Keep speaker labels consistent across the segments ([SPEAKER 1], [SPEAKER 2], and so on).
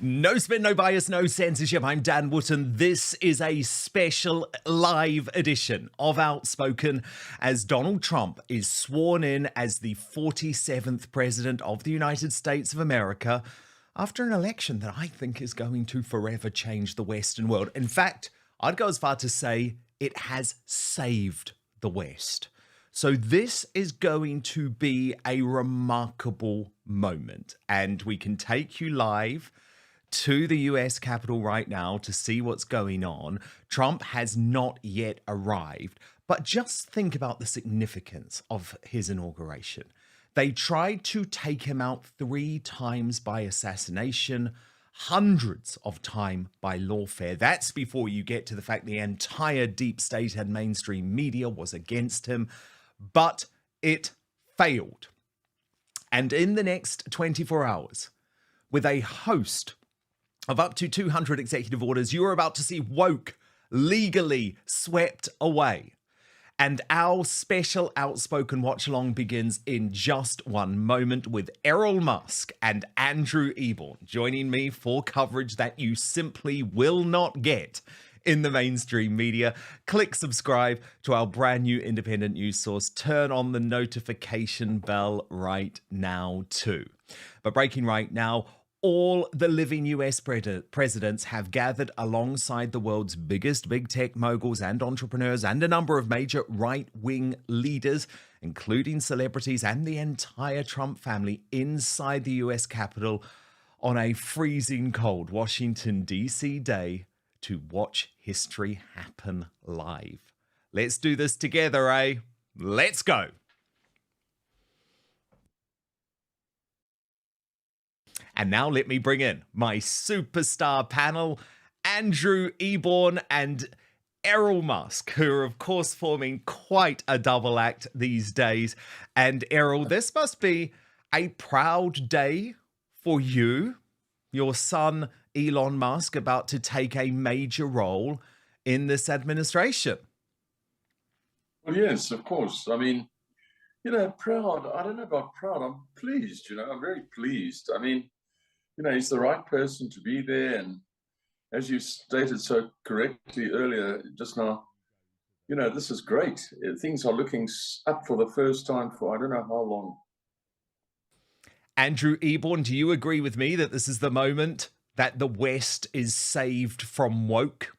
[SPEAKER 1] No spin, no bias, no censorship. I'm Dan Wootton. This is a special live edition of Outspoken as Donald Trump is sworn in as the 47th President of the United States of America after an election that I think is going to forever change the Western world. In fact, I'd go as far to say it has saved the West. So this is going to be a remarkable moment, and we can take you live to the US Capitol right now to see what's going on. Trump has not yet arrived, but just think about the significance of his inauguration. They tried to take him out 3 times by assassination, hundreds of times by lawfare. That's before you get to the fact the entire deep state and mainstream media was against him, but it failed. And in the next 24 hours, with a host of up to 200 executive orders, you're about to see woke legally swept away. And our special Outspoken watch-along begins in just one moment with Errol Musk and Andrew Eborn joining me for coverage that you simply will not get in the mainstream media. Click subscribe to our brand new independent news source. Turn on the notification bell right now too. But breaking right now, all the living US presidents have gathered alongside the world's biggest big tech moguls and entrepreneurs and a number of major right-wing leaders, including celebrities and the entire Trump family, inside the US Capitol on a freezing cold Washington, D.C. day to watch history happen live. Let's do this together, eh? Let's go. And now let me bring in my superstar panel, Andrew Eborn and Errol Musk, who are, of course, forming quite a double act these days. And Errol, this must be a proud day for you, your son, Elon Musk, about to take a major role in this administration.
[SPEAKER 2] Well, yes, of course. I mean, proud. I don't know about proud. I'm pleased, I'm very pleased. I mean, he's the right person to be there. And as you stated so correctly earlier, just now, this is great. Things are looking up for the first time for I don't know how long.
[SPEAKER 1] Andrew Eborn, do you agree with me that this is the moment that the West is saved from woke?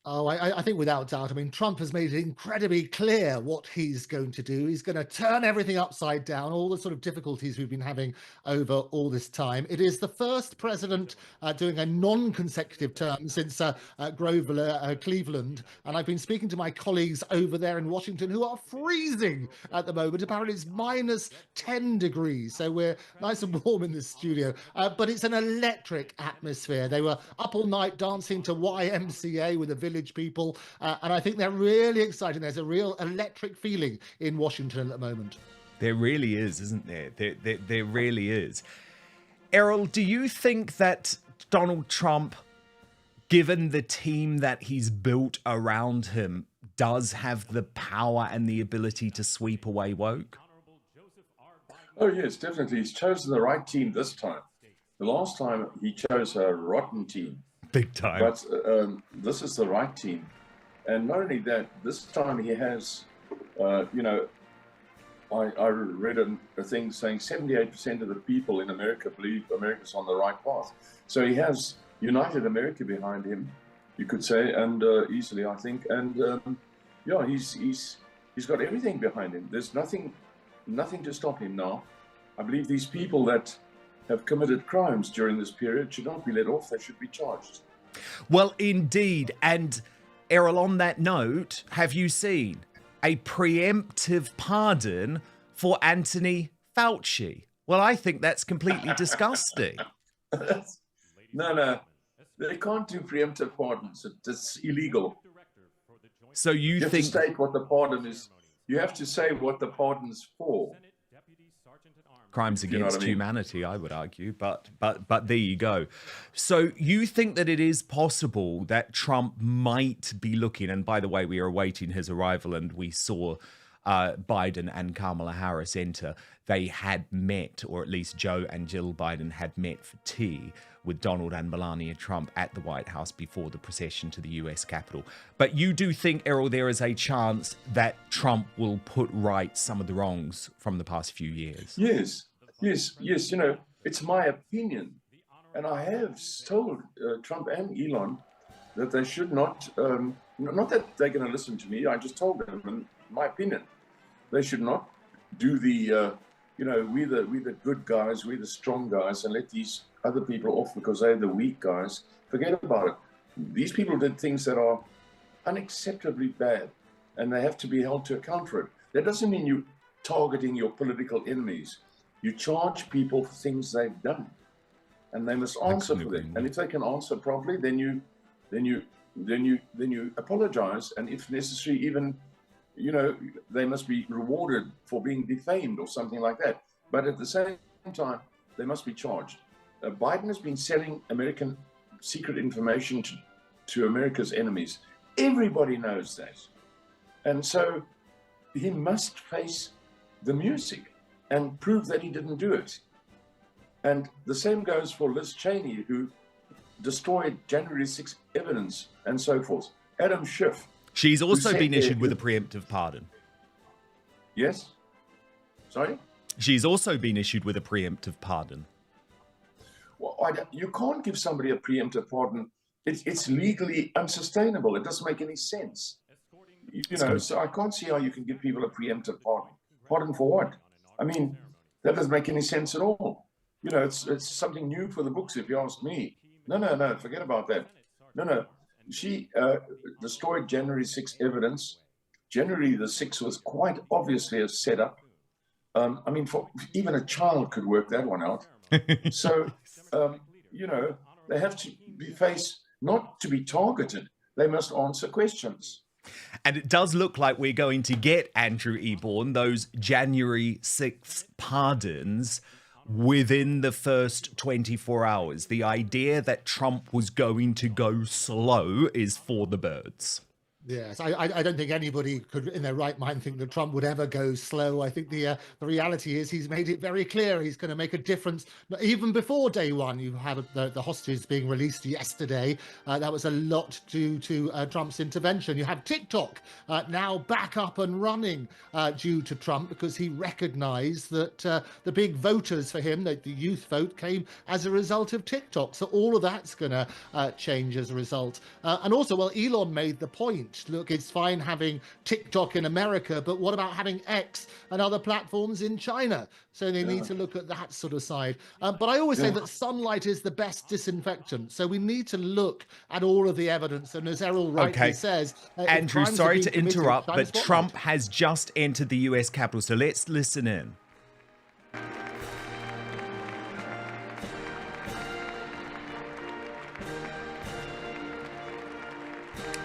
[SPEAKER 3] Oh, I think without doubt. I mean, Trump has made it incredibly clear what he's going to do. He's going to turn everything upside down, all the sort of difficulties we've been having over all this time. It is the first president doing a non-consecutive term since Grover Cleveland. And I've been speaking to my colleagues over there in Washington who are freezing at the moment. Apparently it's minus 10 degrees. So we're nice and warm in this studio. But it's an electric atmosphere. They were up all night dancing to YMCA with the village people, and I think they're really exciting. There's a real electric feeling in Washington at the moment.
[SPEAKER 1] There really is, isn't there? There really is. Errol, do you think that Donald Trump, given the team that he's built around him, does have the power and the ability to sweep away woke?
[SPEAKER 2] Oh, yes, definitely. He's chosen the right team this time. The last time he chose a rotten team.
[SPEAKER 1] Big time.
[SPEAKER 2] But this is the right team. And not only that, this time he has, I read a thing saying 78% of the people in America believe America's on the right path. So he has united America behind him, you could say, and easily, I think. And he's got everything behind him. There's nothing to stop him now. I believe these people that have committed crimes during this period should not be let off. They should be charged.
[SPEAKER 1] Well, indeed. And Errol, on that note, have you seen a preemptive pardon for Anthony Fauci? Well, I think that's completely disgusting.
[SPEAKER 2] No. They can't do preemptive pardons. It's illegal.
[SPEAKER 1] So you
[SPEAKER 2] have
[SPEAKER 1] think...
[SPEAKER 2] to state what the pardon is. You have to say what the pardon's for.
[SPEAKER 1] Crimes against humanity, I would argue, but there you go. So you think that it is possible that Trump might be looking, and by the way, we are awaiting his arrival, and we saw Biden and Kamala Harris enter, they had met, or at least Joe and Jill Biden had met for tea with Donald and Melania Trump at the White House before the procession to the US Capitol. But you do think, Errol, there is a chance that Trump will put right some of the wrongs from the past few years?
[SPEAKER 2] Yes. You know, it's my opinion. And I have told Trump and Elon that they should not, not that they're going to listen to me, I just told them, in my opinion, they should not do the, you know, we're the good guys, we're the strong guys, and let these other people off because they're the weak guys. Forget about it. These people did things that are unacceptably bad, and they have to be held to account for it. That doesn't mean you're targeting your political enemies. You charge people for things they've done, and they must answer for them. And if they can answer properly, then you apologize, and if necessary, even, you know, they must be rewarded for being defamed or something like that. But at the same time, they must be charged. Biden has been selling American secret information to America's enemies. Everybody knows that. And so he must face the music and prove that he didn't do it. And the same goes for Liz Cheney, who destroyed January 6th evidence and so forth. Adam Schiff.
[SPEAKER 1] She's also been issued with a preemptive pardon.
[SPEAKER 2] Yes? Sorry?
[SPEAKER 1] She's also been issued with a preemptive pardon.
[SPEAKER 2] Well, you can't give somebody a preemptive pardon. It's legally unsustainable. It doesn't make any sense. You know, so I can't see how you can give people a preemptive pardon. Pardon for what? I mean, that doesn't make any sense at all. You know, it's something new for the books, if you ask me. No, forget about that. No. She destroyed January 6th evidence. January the 6th was quite obviously a setup. I mean, even a child could work that one out. So, you know, they have to be faced, not to be targeted. They must answer questions.
[SPEAKER 1] And it does look like we're going to get, Andrew Eborn, those January 6th pardons within the first 24 hours. The idea that Trump was going to go slow is for the birds.
[SPEAKER 3] Yes, I don't think anybody could, in their right mind, think that Trump would ever go slow. I think the reality is he's made it very clear he's going to make a difference. Even before day one, you have the hostages being released yesterday. That was a lot due to Trump's intervention. You have TikTok now back up and running due to Trump, because he recognized that the big voters for him, the youth vote, came as a result of TikTok. So all of that's going to change as a result. And also, well, Elon made the point. Look, it's fine having TikTok in America, but what about having X and other platforms in China? So they need to look at that sort of side. But I always say that sunlight is the best disinfectant. So we need to look at all of the evidence. And as Errol rightly says,
[SPEAKER 1] Andrew, sorry to interrupt, but Trump has just entered the US Capitol. So let's listen in.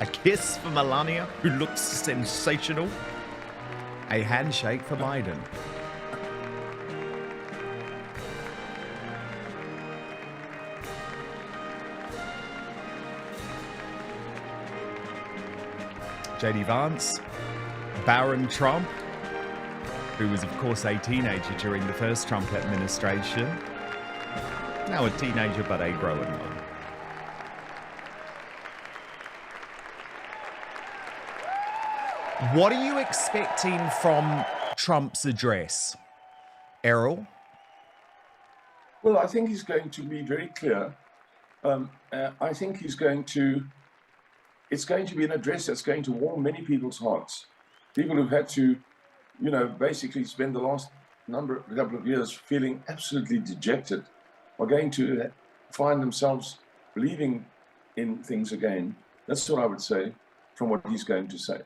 [SPEAKER 1] A kiss for Melania, who looks sensational. A handshake for Biden. JD Vance, Baron Trump, who was of course a teenager during the first Trump administration. Now a teenager, but a growing one. What are you expecting from Trump's address, Errol?
[SPEAKER 2] Well, I think he's going to be very clear. I think it's going to be an address that's going to warm many people's hearts. People who've had to, you know, basically spend the last couple of years feeling absolutely dejected are going to find themselves believing in things again. That's what I would say from what he's going to say.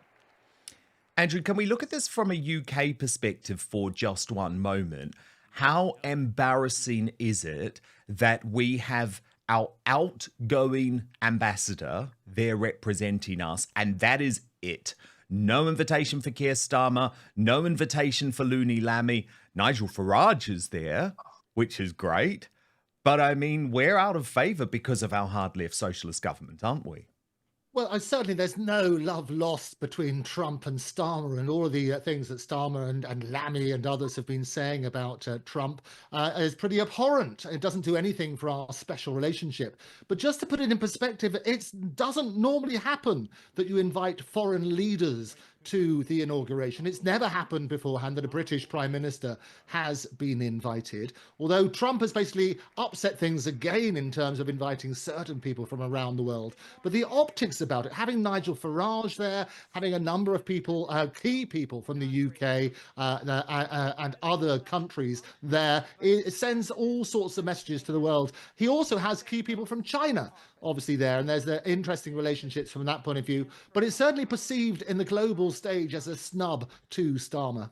[SPEAKER 1] Andrew, can we look at this from a UK perspective for just one moment? How embarrassing is it that we have our outgoing ambassador there representing us, and that is it? No invitation for Keir Starmer, no invitation for Looney Lammy. Nigel Farage is there, which is great. But I mean, we're out of favour because of our hard left socialist government, aren't we?
[SPEAKER 3] Well, certainly there's no love lost between Trump and Starmer, and all of the things that Starmer and Lammy and others have been saying about Trump is pretty abhorrent. It doesn't do anything for our special relationship. But just to put it in perspective, it doesn't normally happen that you invite foreign leaders to the inauguration. It's never happened beforehand that a British Prime Minister has been invited, although Trump has basically upset things again in terms of inviting certain people from around the world. But the optics about it, having Nigel Farage there, having a number of people, key people from the UK and other countries there, it sends all sorts of messages to the world. He also has key people from China, obviously, there, and there's the interesting relationships from that point of view. But it's certainly perceived in the global stage as a snub to Starmer.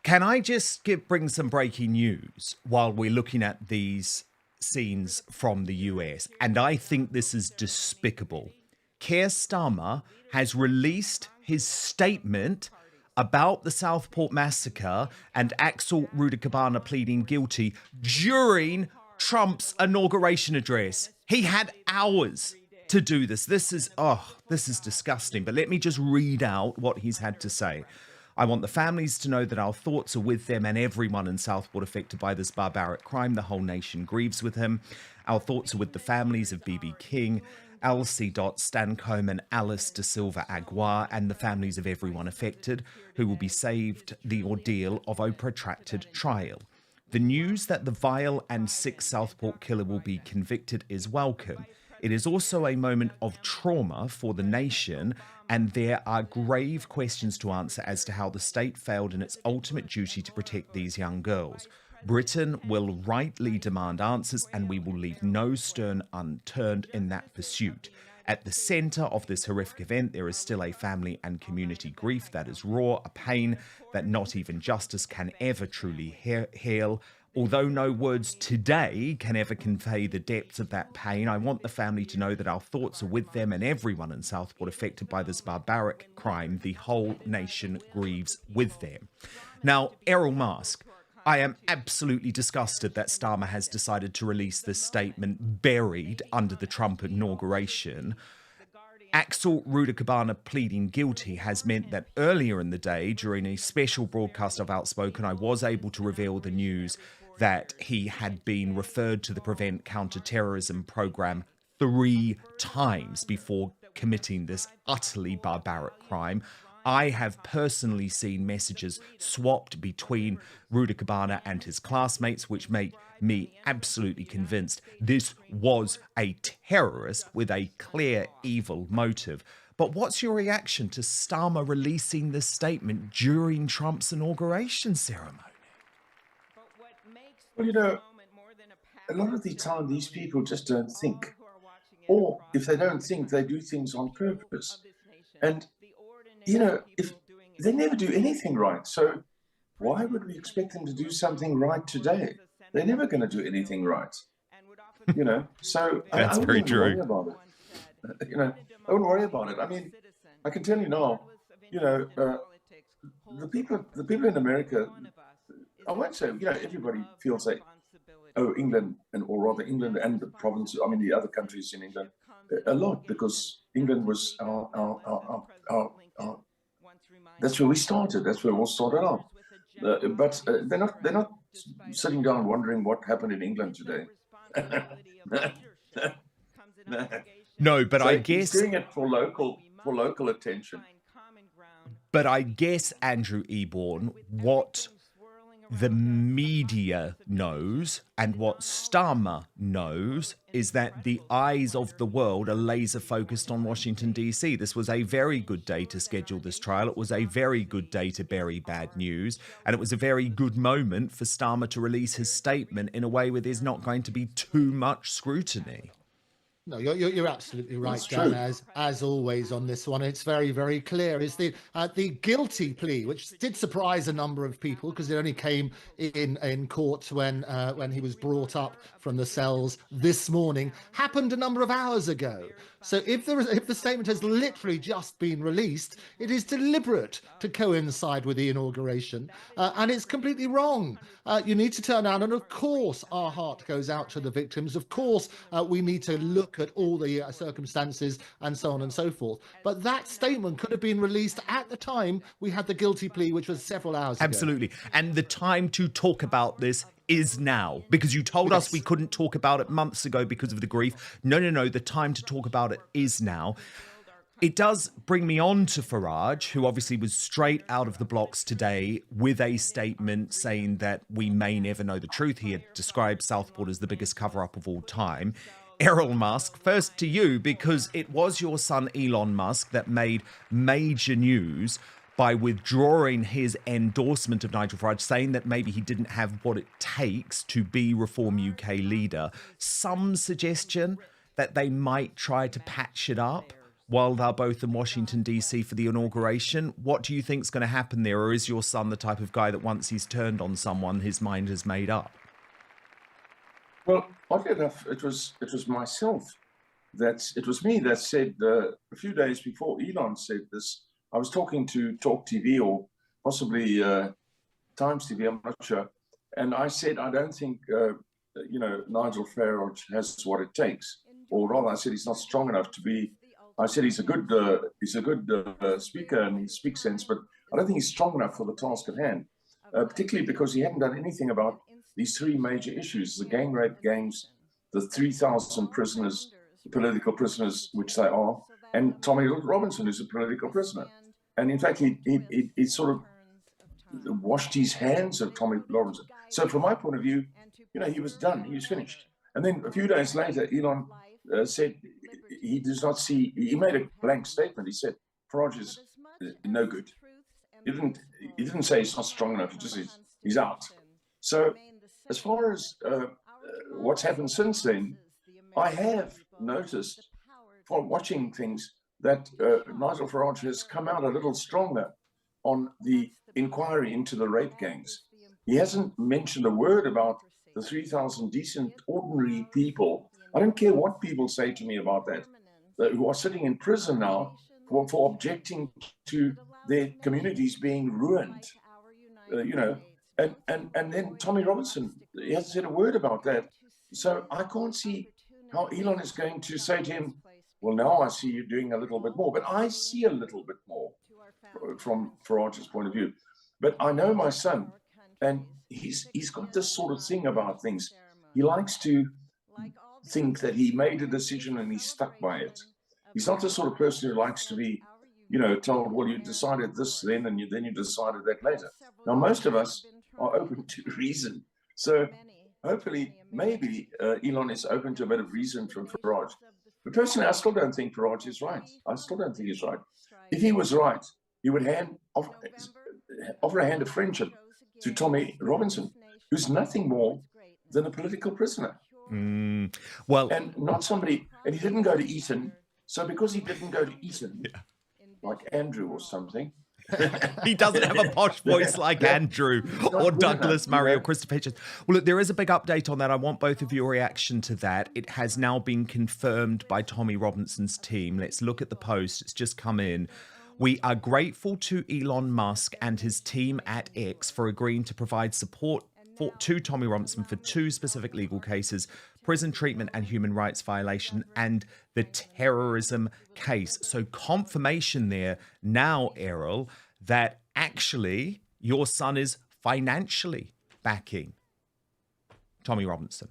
[SPEAKER 1] Can I just bring some breaking news while we're looking at these scenes from the US? And I think this is despicable. Keir Starmer has released his statement about the Southport massacre and Axel Rudikabana pleading guilty during Trump's inauguration address. He had hours to do this. This is disgusting. But let me just read out what he's had to say. I want the families to know that our thoughts are with them and everyone in Southport affected by this barbaric crime. The whole nation grieves with him. Our thoughts are with the families of B.B. King, Elsie Stancombe and Alice De Silva Aguiar, and the families of everyone affected who will be saved the ordeal of a protracted trial. The news that the vile and sick Southport killer will be convicted is welcome. It is also a moment of trauma for the nation, and there are grave questions to answer as to how the state failed in its ultimate duty to protect these young girls. Britain will rightly demand answers, and we will leave no stone unturned in that pursuit. At the centre of this horrific event, there is still a family and community grief that is raw, a pain that not even justice can ever truly heal. Although no words today can ever convey the depths of that pain, I want the family to know that our thoughts are with them and everyone in Southport affected by this barbaric crime. The whole nation grieves with them. Now, Errol Musk, I am absolutely disgusted that Starmer has decided to release this statement buried under the Trump inauguration. Axel Rudikabana pleading guilty has meant that earlier in the day, during a special broadcast of Outspoken, I was able to reveal the news that he had been referred to the Prevent Counter-Terrorism program 3 times before committing this utterly barbaric crime. I have personally seen messages swapped between Rudikabana and his classmates, which make me absolutely convinced this was a terrorist with a clear evil motive. But what's your reaction to Starmer releasing this statement during Trump's inauguration ceremony?
[SPEAKER 2] Well, a lot of the time these people just don't think. Or if they don't think, they do things on purpose. And, if they never do anything right. So why would we expect them to do something right today? They're never going to do anything right. So
[SPEAKER 1] That's
[SPEAKER 2] I wouldn't
[SPEAKER 1] very
[SPEAKER 2] even
[SPEAKER 1] true.
[SPEAKER 2] worry about it. I wouldn't worry about it. I mean, I can tell you now, the people in America, I won't say, everybody feels like, oh, England, or rather England and the province, I mean, the other countries in England, a lot, because England was that's where we started. That's where it all started out. But they're not sitting down wondering what happened in England today.
[SPEAKER 1] No, but
[SPEAKER 2] So
[SPEAKER 1] I
[SPEAKER 2] he's
[SPEAKER 1] guess
[SPEAKER 2] doing it for local attention.
[SPEAKER 1] But I guess, Andrew Eborn, what the media knows and what Starmer knows is that the eyes of the world are laser focused on Washington, D.C. This was a very good day to schedule this trial. It was a very good day to bury bad news. And it was a very good moment for Starmer to release his statement in a way where there's not going to be too much scrutiny.
[SPEAKER 3] No, you're absolutely right,
[SPEAKER 2] That's
[SPEAKER 3] Dan.
[SPEAKER 2] true.
[SPEAKER 3] As always on this one, it's very, very clear. Is the guilty plea, which did surprise a number of people because it only came in court when he was brought up from the cells this morning, happened a number of hours ago. So if the statement has literally just been released, it is deliberate to coincide with the inauguration, and it's completely wrong. You need to turn around, and of course, our heart goes out to the victims. Of course, we need to look at all the circumstances and so on and so forth. But that statement could have been released at the time we had the guilty plea, which was several hours ago.
[SPEAKER 1] Absolutely. And the time to talk about this is now, because you told us we couldn't talk about it months ago because of the grief. No. The time to talk about it is now. It does bring me on to Farage, who obviously was straight out of the blocks today with a statement saying that we may never know the truth. He had described Southport as the biggest cover-up of all time. Errol Musk, first to you, because it was your son Elon Musk that made major news by withdrawing his endorsement of Nigel Farage, saying that maybe he didn't have what it takes to be Reform UK leader. Some suggestion that they might try to patch it up while they're both in Washington, D.C. for the inauguration. What do you think is going to happen there? Or is your son the type of guy that once he's turned on someone, his mind is made up?
[SPEAKER 2] Well, oddly enough, it was myself it was me that said a few days before Elon said this. I was talking to Talk TV or possibly Times TV, I'm not sure, and I said I don't think Nigel Farage has what it takes, or rather, I said he's not strong enough to be. I said he's a good speaker and he speaks sense, but I don't think he's strong enough for the task at hand, particularly because he hadn't done anything about these three major issues: the gang rape gangs, the 3,000 prisoners, political prisoners, which they are, and Tommy Robinson, who's a political prisoner. And in fact, he sort of washed his hands of Tommy Robinson. So from my point of view, he was done. He was finished. And then a few days later, Elon said he does not see. He made a blank statement. He said Farage is no good. He didn't say he's not strong enough. He just says he's out. So as far as what's happened since then, I have noticed from watching things that Nigel Farage has come out a little stronger on the inquiry into the rape gangs. He hasn't mentioned a word about the 3,000 decent, ordinary people. I don't care what people say to me about that, who are sitting in prison now for objecting to their communities being ruined. And then Tommy Robinson, he hasn't said a word about that. So I can't see how Elon is going to say to him, well, now I see you doing a little bit more. But I see a little bit more from Farage's point of view. But I know my son, and he's got this sort of thing about things. He likes to think that he made a decision and he's stuck by it. He's not the sort of person who likes to be, told, well, you decided this then, and then you decided that later. Now, most of us are open to reason. So hopefully, maybe Elon is open to a bit of reason from Farage. But personally, I still don't think Farage is right. I still don't think he's right. If he was right, he would offer a hand of friendship to Tommy Robinson, who's nothing more than a political prisoner.
[SPEAKER 1] Well,
[SPEAKER 2] and not somebody, and he didn't go to Eton. So because he didn't go to Eton, like Andrew or something,
[SPEAKER 1] he doesn't have a posh voice like Andrew or Douglas Murray or Christopher Hitchens. Well, look, there is a big update on that. I want both of your reaction to that. It has now been confirmed by Tommy Robinson's team. Let's look at the post. It's just come in. We are grateful to Elon Musk and his team at X for agreeing to provide support to Tommy Robinson for two specific legal cases: prison treatment and human rights violation, and the terrorism case. So confirmation there now, Errol, that actually your son is financially backing Tommy Robinson,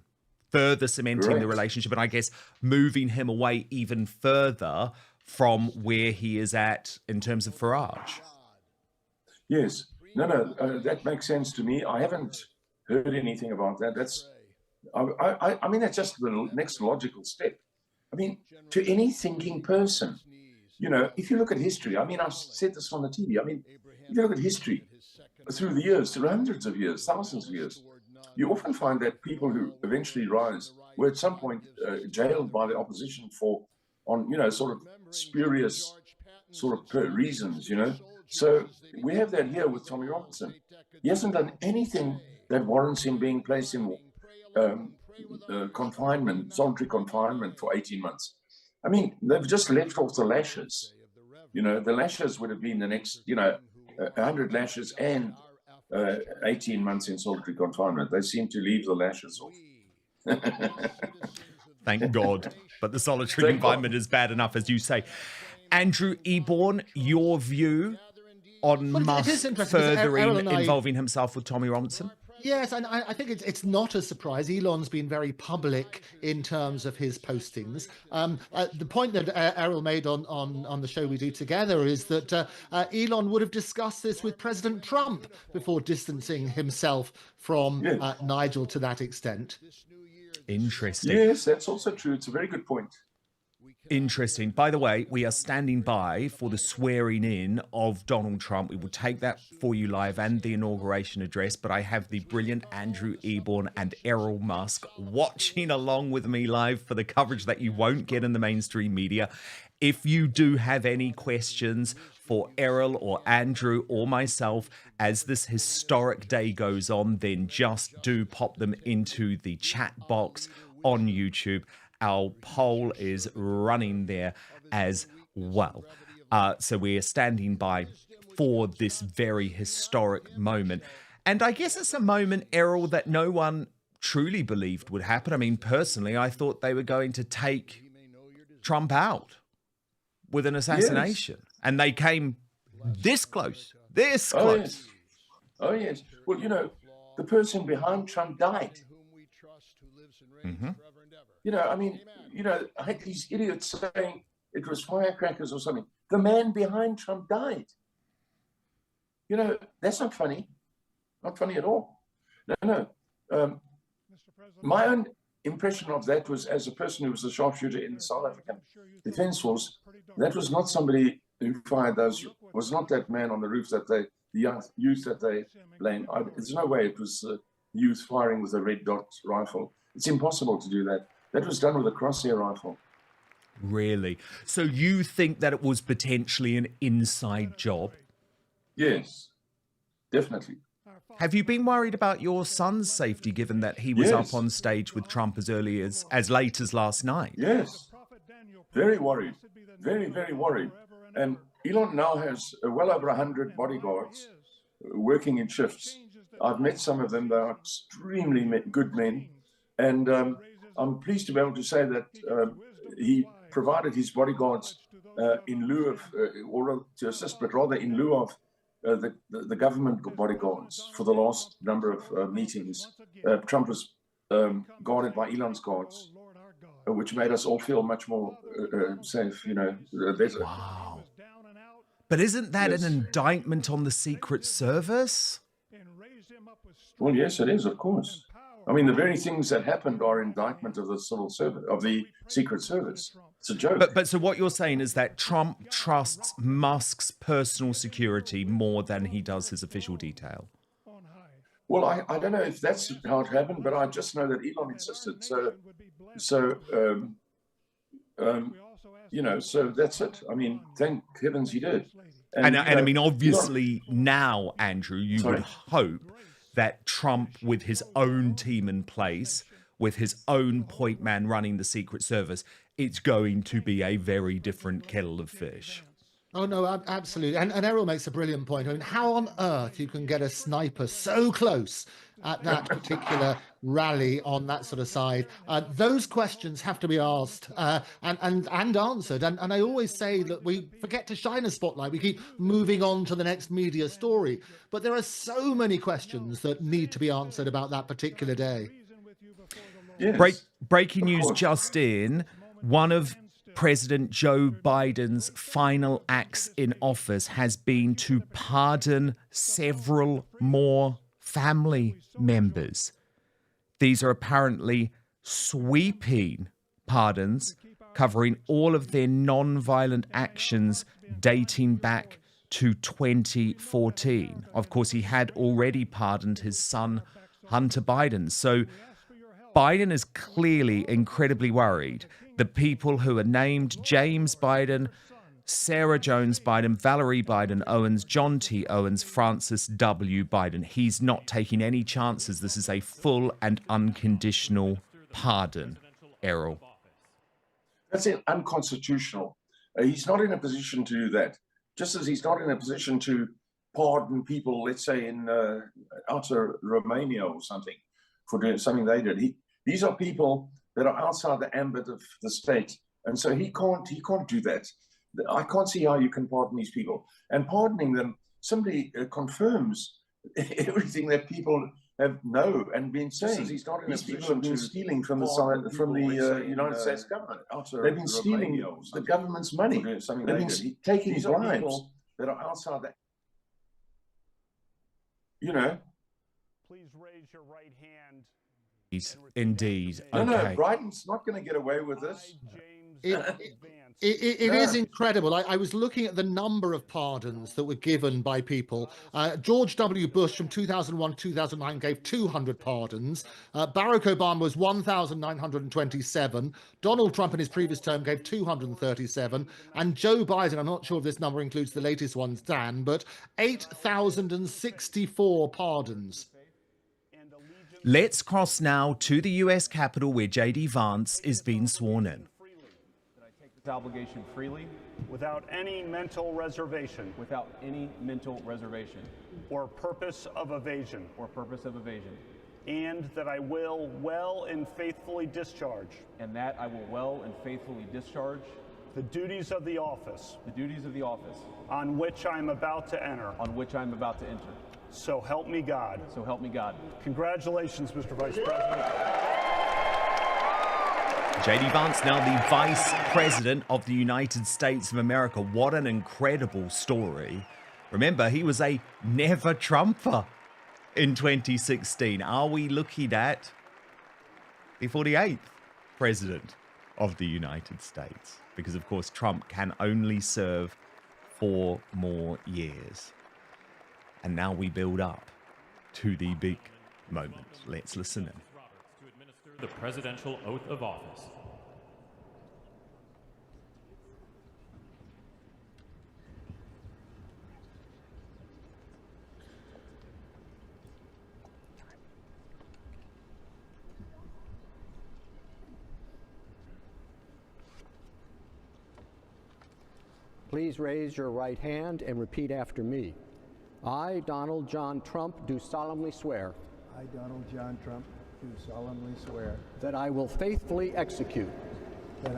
[SPEAKER 1] further cementing the relationship, and I guess moving him away even further from where he is at in terms of Farage.
[SPEAKER 2] Yes. No, that makes sense to me. I haven't heard anything about that. I mean, that's just the next logical step. I mean, to any thinking person, if you look at history, I mean, I've said this on the TV. I mean, if you look at history through the years, through hundreds of years, thousands of years, you often find that people who eventually rise were at some point jailed by the opposition on sort of spurious sort of reasons, So we have that here with Tommy Robinson. He hasn't done anything that warrants him being placed in confinement, solitary confinement for 18 months. I mean, they've just left off the lashes. You know, the lashes would have been the next, 100 lashes and 18 months in solitary confinement. They seem to leave the lashes off.
[SPEAKER 1] Thank God. But the solitary confinement is bad enough, as you say. Andrew Eborn, your view on Musk furthering involving himself with Tommy Robinson?
[SPEAKER 3] Yes, and I think it's not a surprise. Elon's been very public in terms of his postings. The point that Errol made on the show we do together is that Elon would have discussed this with President Trump before distancing himself from Nigel to that extent.
[SPEAKER 1] Interesting.
[SPEAKER 2] Yes, that's also true. It's a very good point.
[SPEAKER 1] Interesting. By the way, we are standing by for the swearing in of Donald Trump. We will take that for you live and the inauguration address, but I have the brilliant Andrew Eborn and Errol Musk watching along with me live for the coverage that you won't get in the mainstream media. If you do have any questions for Errol or Andrew or myself as this historic day goes on, then just do pop them into the chat box on YouTube. Our poll is running there as well. So we are standing by for this very historic moment. And I guess it's a moment, Errol, that no one truly believed would happen. I mean, personally, I thought they were going to take Trump out with an assassination. Yes. And they came this close, this close.
[SPEAKER 2] Oh, yes. Well, you know, the person behind Trump died.
[SPEAKER 1] Mm-hmm.
[SPEAKER 2] You know, I mean, I had these idiots saying it was firecrackers or something. The man behind Trump died. You know, that's not funny. Not funny at all. No. My own impression of that was, as a person who was a sharpshooter in the South African Defence Force, that was not somebody who fired those, was not that man on the roof that the youth that they blamed. There's no way it was youth firing with a red dot rifle. It's impossible to do that. That was done with a crosshair rifle.
[SPEAKER 1] Really? So you think that it was potentially an inside job?
[SPEAKER 2] Yes, definitely.
[SPEAKER 1] Have you been worried about your son's safety, given that he was up on stage with Trump as early as late as last night?
[SPEAKER 2] Yes, very worried, very, very worried. And Elon now has well over 100 bodyguards working in shifts. I've met some of them. They are extremely good men. And I'm pleased to be able to say that he provided his bodyguards in lieu of, or to assist, but rather in lieu of the government bodyguards for the last number of meetings. Trump was guarded by Elon's guards, which made us all feel much more safe, better.
[SPEAKER 1] Wow. But isn't that an indictment on the Secret Service?
[SPEAKER 2] Well, yes, it is, of course. I mean, the very things that happened are indictment of the civil service, of the Secret Service. It's a joke.
[SPEAKER 1] But so what you're saying is that Trump trusts Musk's personal security more than he does his official detail.
[SPEAKER 2] Well, I don't know if that's how it happened, but I just know that Elon insisted. So that's it. I mean, thank heavens he did.
[SPEAKER 1] And I mean, obviously now, Andrew, you would hope that Trump, with his own team in place, with his own point man running the Secret Service, it's going to be a very different kettle of fish.
[SPEAKER 3] Oh, no, absolutely. And Errol makes a brilliant point. I mean, how on earth you can get a sniper so close at that particular rally on that sort of side? Those questions have to be asked and answered. And I always say that we forget to shine a spotlight. We keep moving on to the next media story. But there are so many questions that need to be answered about that particular day.
[SPEAKER 2] Yes.
[SPEAKER 1] Breaking news just in. One of President Joe Biden's final acts in office has been to pardon several more family members. These are apparently sweeping pardons covering all of their non-violent actions dating back to 2014. Of course, he had already pardoned his son, Hunter Biden. So Biden is clearly incredibly worried. The people who are named: James Biden, Sarah Jones Biden, Valerie Biden Owens, John T. Owens, Francis W. Biden. He's not taking any chances. This is a full and unconditional pardon, Errol.
[SPEAKER 2] That's unconstitutional. He's not in a position to do that. Just as he's not in a position to pardon people, let's say in outer Romania or something, for doing something they did. These are people that are outside the ambit of the state, and so he can't do that. I can't see how you can pardon these people. And pardoning them simply confirms everything that people have know and been saying. He's not in a position to stealing from the United States government. They've been stealing the government's money. They've been taking bribes that are outside that. You know.
[SPEAKER 4] Please raise your right hand.
[SPEAKER 1] Indeed.
[SPEAKER 2] No,
[SPEAKER 1] okay.
[SPEAKER 2] no, Biden's not going to get away with this.
[SPEAKER 3] It is incredible. I was looking at the number of pardons that were given by people. George W. Bush from 2001 2009 gave 200 pardons. Barack Obama was 1,927. Donald Trump in his previous term gave 237. And Joe Biden, I'm not sure if this number includes the latest ones, Dan, but 8,064 pardons.
[SPEAKER 1] Let's cross now to the US Capitol where J.D. Vance is being sworn in.
[SPEAKER 5] Obligation freely,
[SPEAKER 4] without any mental reservation,
[SPEAKER 5] without any mental reservation,
[SPEAKER 4] or purpose of evasion, and that I will well and faithfully discharge, the duties of the office, on which I am about to enter, So help me God. Congratulations, Mr. Vice President.
[SPEAKER 1] J.D. Vance, now the Vice President of the United States of America. What an incredible story. Remember, he was a never Trumper in 2016. Are we looking at the 48th President of the United States? Because, of course, Trump can only serve 4 more years. And now we build up to the big moment. Let's listen in.
[SPEAKER 6] The presidential oath of office.
[SPEAKER 7] Please raise your right hand and repeat after me. I, Donald John Trump, do solemnly swear.
[SPEAKER 8] I, Donald John Trump, do solemnly swear
[SPEAKER 7] that I will faithfully execute the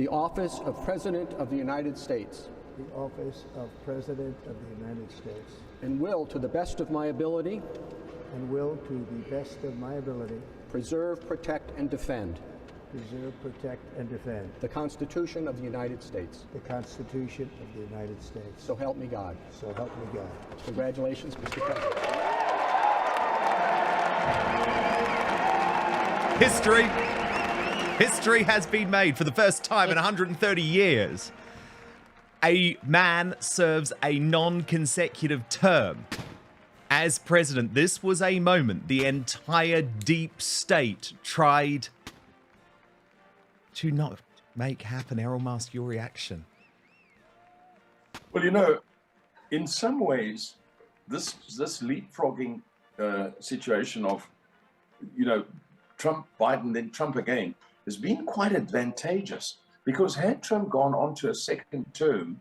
[SPEAKER 7] office of President of the United States
[SPEAKER 8] the office of President of the United States
[SPEAKER 7] and will, to the best of my ability, preserve, protect, and defend the Constitution of the United States. So help me God. Congratulations, Mr. President.
[SPEAKER 1] History has been made for the first time in 130 years. A man serves a non-consecutive term as president. This was a moment the entire deep state tried to not make happen. Errol, Mask, your reaction.
[SPEAKER 2] Well, you know, in some ways, this leapfrogging situation of, you know, Trump, Biden, then Trump again, has been quite advantageous, because had Trump gone on to a second term,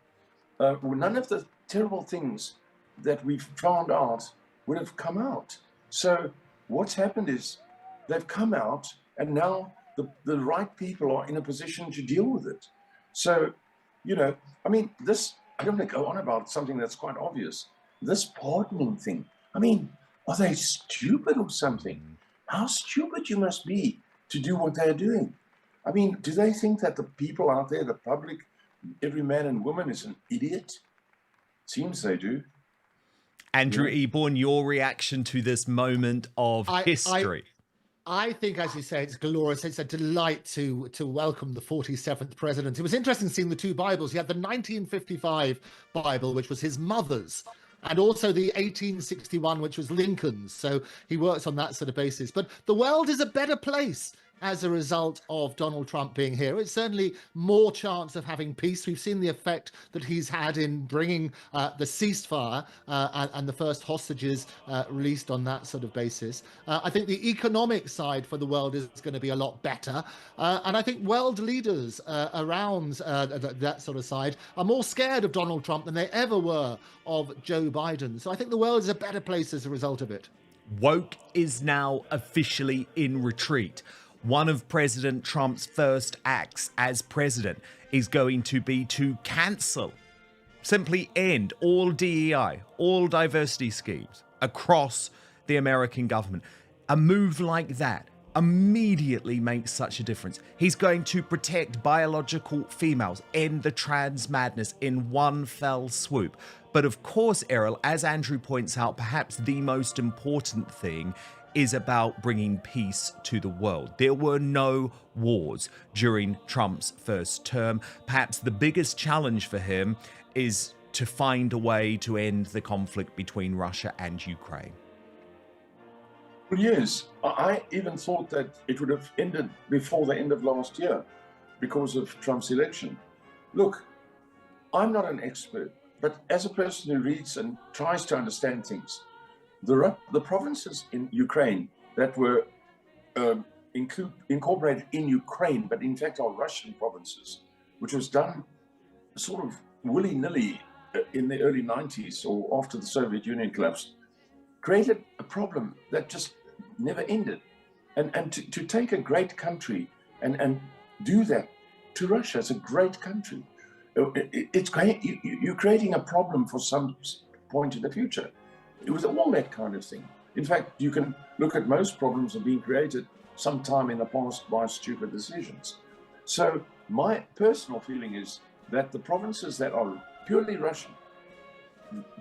[SPEAKER 2] none of the terrible things that we've found out would have come out. So what's happened is they've come out, and now the right people are in a position to deal with it. So, you know, I mean, this, I don't want to go on about something that's quite obvious. This pardoning thing, I mean, are they stupid or something? How stupid you must be to do what they're doing. I mean, do they think that the people out there, the public, every man and woman is an idiot? Seems they do.
[SPEAKER 1] Andrew Eborn, your reaction to this moment of history.
[SPEAKER 3] I think, as you say, it's glorious. It's a delight to welcome the 47th president. It was interesting seeing the 2 Bibles. He had the 1955 Bible, which was his mother's, and also the 1861, which was Lincoln's. So he works on that sort of basis. But the world is a better place as a result of Donald Trump being here. It's certainly more chance of having peace. We've seen the effect that he's had in bringing the ceasefire and the first hostages released on that sort of basis. I think the economic side for the world is going to be a lot better. And I think world leaders around that sort of side are more scared of Donald Trump than they ever were of Joe Biden. So I think the world is a better place as a result of it.
[SPEAKER 1] Woke is now officially in retreat. One of President Trump's first acts as president is going to be to cancel, simply end all DEI, all diversity schemes across the American government. A move like that immediately makes such a difference. He's going to protect biological females, end the trans madness in one fell swoop. But of course, Errol, as Andrew points out, perhaps the most important thing is about bringing peace to the world. There were no wars during Trump's first term. Perhaps the biggest challenge for him is to find a way to end the conflict between Russia and Ukraine.
[SPEAKER 2] Well, yes, I even thought that it would have ended before the end of last year because of Trump's election. Look, I'm not an expert, but as a person who reads and tries to understand things, the provinces in Ukraine that were incorporated in Ukraine, but in fact are Russian provinces, which was done sort of willy-nilly in the early 90s or after the Soviet Union collapsed, created a problem that just never ended. And to take a great country and do that to Russia as a great country, it's great. You're creating a problem for some point in the future. It was all that kind of thing. In fact, you can look at most problems have been created sometime in the past by stupid decisions. So my personal feeling is that the provinces that are purely Russian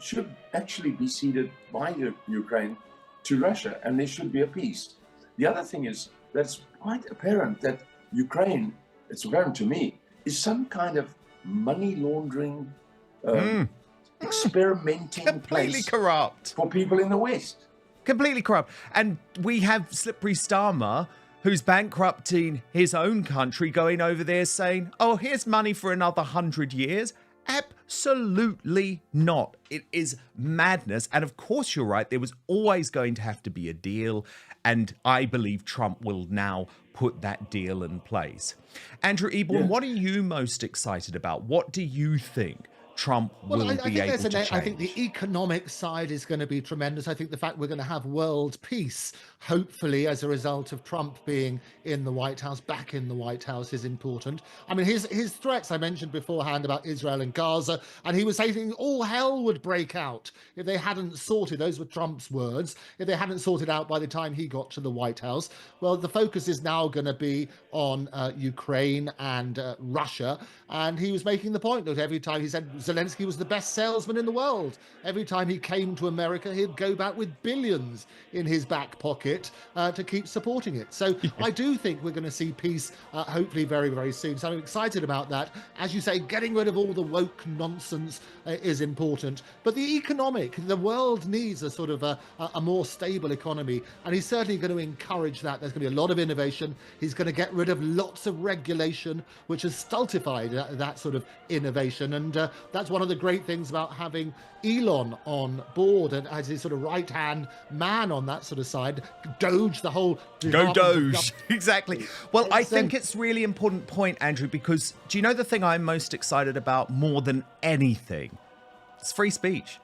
[SPEAKER 2] should actually be ceded by Ukraine to Russia, and there should be a peace. The other thing is that it's quite apparent that Ukraine, it's apparent to me, is some kind of money laundering, experimenting
[SPEAKER 1] completely
[SPEAKER 2] place
[SPEAKER 1] corrupt
[SPEAKER 2] for people in the West.
[SPEAKER 1] Completely corrupt. And we have Slippery Starmer, who's bankrupting his own country, going over there saying, oh, here's money for another 100 years. Absolutely not. It is madness. And of course, you're right. There was always going to have to be a deal. And I believe Trump will now put that deal in place. Andrew Eborn, what are you most excited about? What do you think Trump will be able to change?
[SPEAKER 3] I think the economic side is going to be tremendous. I think the fact we're going to have world peace, hopefully, as a result of Trump being in the White House, back in the White House, is important. I mean, his threats I mentioned beforehand about Israel and Gaza, and he was saying all hell would break out if they hadn't sorted, those were Trump's words, if they hadn't sorted out by the time he got to the White House. Well, the focus is now going to be on Ukraine and Russia. And he was making the point that every time he said Zelensky was the best salesman in the world, every time he came to America, he'd go back with billions in his back pocket to keep supporting it. So I do think we're going to see peace, hopefully very, very soon. So I'm excited about that. As you say, getting rid of all the woke nonsense is important. But the economic, the world needs a sort of a more stable economy. And he's certainly going to encourage that. There's going to be a lot of innovation. He's going to get rid of lots of regulation, which has stultified that sort of innovation. And that's one of the great things about having Elon on board and as his sort of right-hand man on that sort of side. Doge, the whole...
[SPEAKER 1] Go Doge, exactly. Well, I think it's really important point, Andrew, because do you know the thing I'm most excited about more than anything? It's free speech.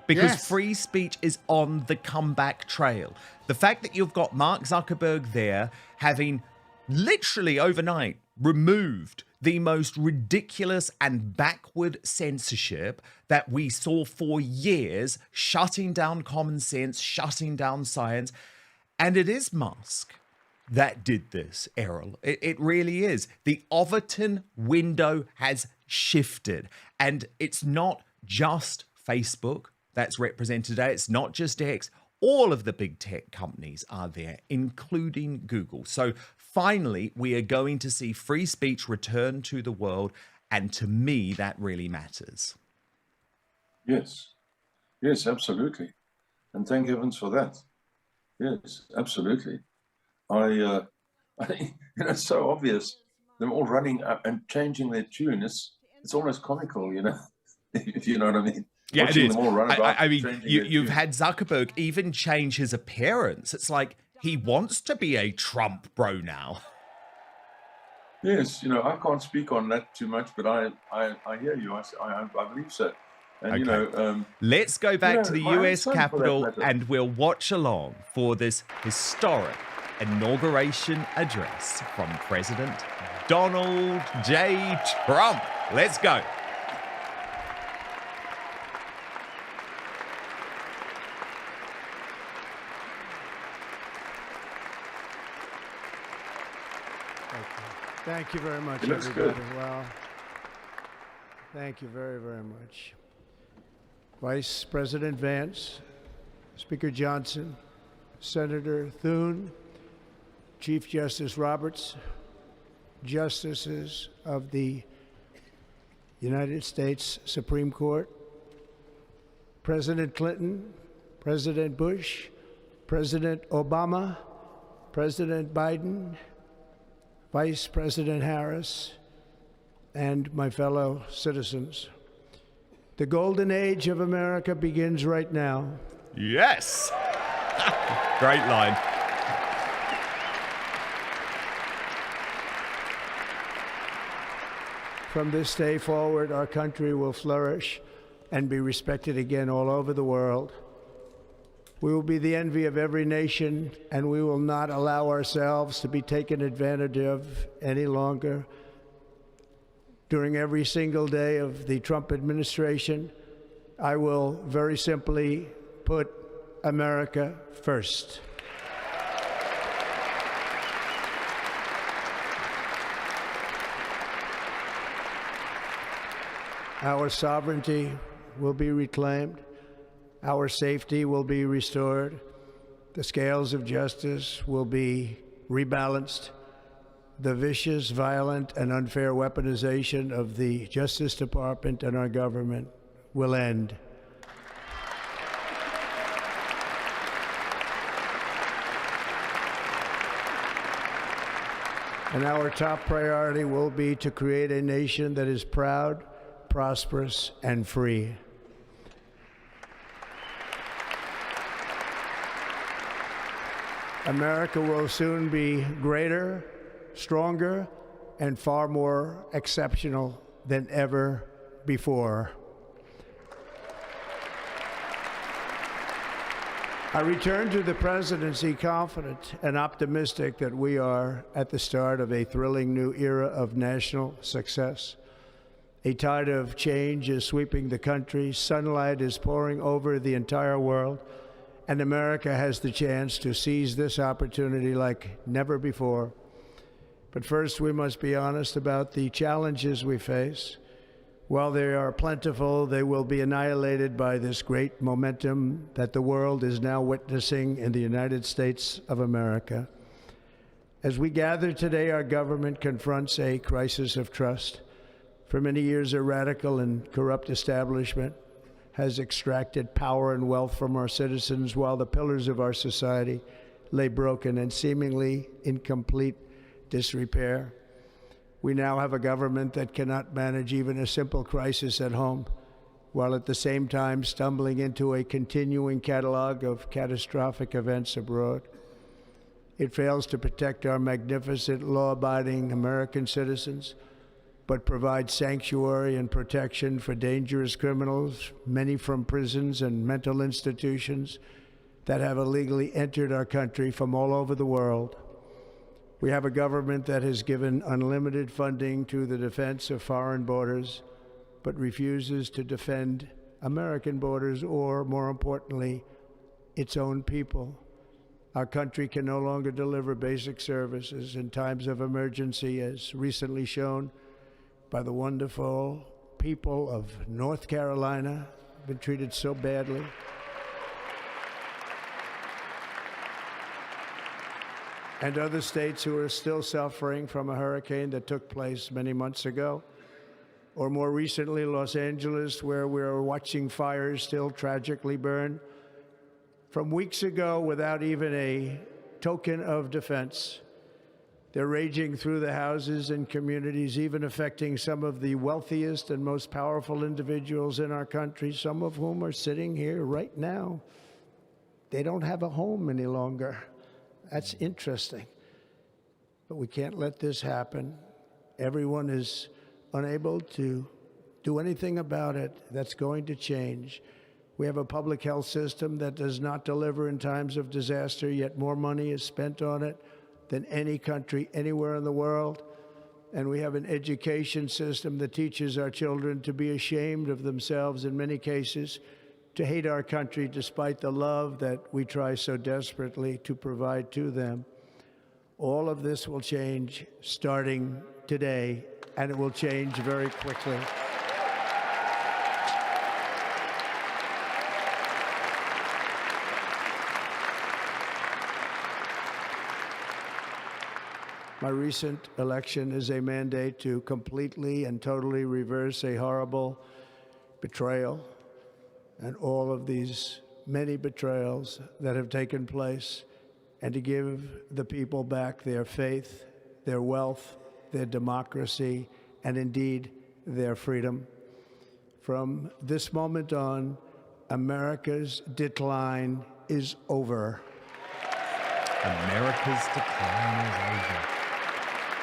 [SPEAKER 1] Because free speech is on the comeback trail. The fact that you've got Mark Zuckerberg there having literally overnight removed the most ridiculous and backward censorship that we saw for years, shutting down common sense, shutting down science. And it is Musk that did this, Errol. It really is. The Overton window has shifted. And it's not just Facebook that's represented today. It's not just X. All of the big tech companies are there, including Google. So finally, we are going to see free speech return to the world. And to me, that really matters.
[SPEAKER 2] Yes. Yes, absolutely. And thank heavens for that. Yes, absolutely. I I think, it's so obvious. They're all running up and changing their tune. It's almost comical, if you know what I mean.
[SPEAKER 1] Yeah,
[SPEAKER 2] Watching
[SPEAKER 1] it is.
[SPEAKER 2] them all run about.
[SPEAKER 1] I mean,
[SPEAKER 2] changing their
[SPEAKER 1] you've
[SPEAKER 2] tune.
[SPEAKER 1] had Zuckerberg even change his appearance. It's like he wants to be a Trump bro now.
[SPEAKER 2] Yes, I can't speak on that too much, but I hear you. I believe so. And
[SPEAKER 1] Okay. Let's go back to the
[SPEAKER 2] my own
[SPEAKER 1] US
[SPEAKER 2] son, for that
[SPEAKER 1] Capitol
[SPEAKER 2] matter.
[SPEAKER 1] and we'll watch along for this historic inauguration address from President Donald J. Trump. Let's go.
[SPEAKER 8] Thank you very much,
[SPEAKER 2] It looks
[SPEAKER 8] everybody.
[SPEAKER 2] good.
[SPEAKER 8] Well, thank you very, very much. Vice President Vance, Speaker Johnson, Senator Thune, Chief Justice Roberts, Justices of the United States Supreme Court, President Clinton, President Bush, President Obama, President Biden, Vice President Harris, and my fellow citizens. The golden age of America begins right now.
[SPEAKER 1] Yes. Great line.
[SPEAKER 8] From this day forward, our country will flourish and be respected again all over the world. We will be the envy of every nation, and we will not allow ourselves to be taken advantage of any longer. During every single day of the Trump administration, I will very simply put America first. Our sovereignty will be reclaimed. Our safety will be restored. The scales of justice will be rebalanced. The vicious, violent, and unfair weaponization of the Justice Department and our government will end. And our top priority will be to create a nation that is proud, prosperous, and free. America will soon be greater, stronger, and far more exceptional than ever before. I return to the presidency confident and optimistic that we are at the start of a thrilling new era of national success. A tide of change is sweeping the country, sunlight is pouring over the entire world, and America has the chance to seize this opportunity like never before. But first, we must be honest about the challenges we face. While they are plentiful, they will be annihilated by this great momentum that the world is now witnessing in the United States of America. As we gather today, our government confronts a crisis of trust. For many years, a radical and corrupt establishment has extracted power and wealth from our citizens while the pillars of our society lay broken and seemingly in complete disrepair. We now have a government that cannot manage even a simple crisis at home, while at the same time stumbling into a continuing catalog of catastrophic events abroad. It fails to protect our magnificent, law-abiding American citizens, but provides sanctuary and protection for dangerous criminals, many from prisons and mental institutions that have illegally entered our country from all over the world. We have a government that has given unlimited funding to the defense of foreign borders, but refuses to defend American borders or, more importantly, its own people. Our country can no longer deliver basic services in times of emergency, as recently shown by the wonderful people of North Carolina, been treated so badly. And other states who are still suffering from a hurricane that took place many months ago. Or more recently, Los Angeles, where we're watching fires still tragically burn. From weeks ago, without even a token of defense, They're raging through the houses and communities, even affecting some of the wealthiest and most powerful individuals in our country, some of whom are sitting here right now. They don't have a home any longer. That's interesting. But we can't let this happen. Everyone is unable to do anything about it. That's going to change. We have a public health system that does not deliver in times of disaster, yet more money is spent on it than any country anywhere in the world. And we have an education system that teaches our children to be ashamed of themselves in many cases, to hate our country despite the love that we try so desperately to provide to them. All of this will change starting today, and it will change very quickly. My recent election is a mandate to completely and totally reverse a horrible betrayal and all of these many betrayals that have taken place, and to give the people back their faith, their wealth, their democracy, and indeed their freedom. From this moment on, America's decline is over.
[SPEAKER 1] America's decline is over.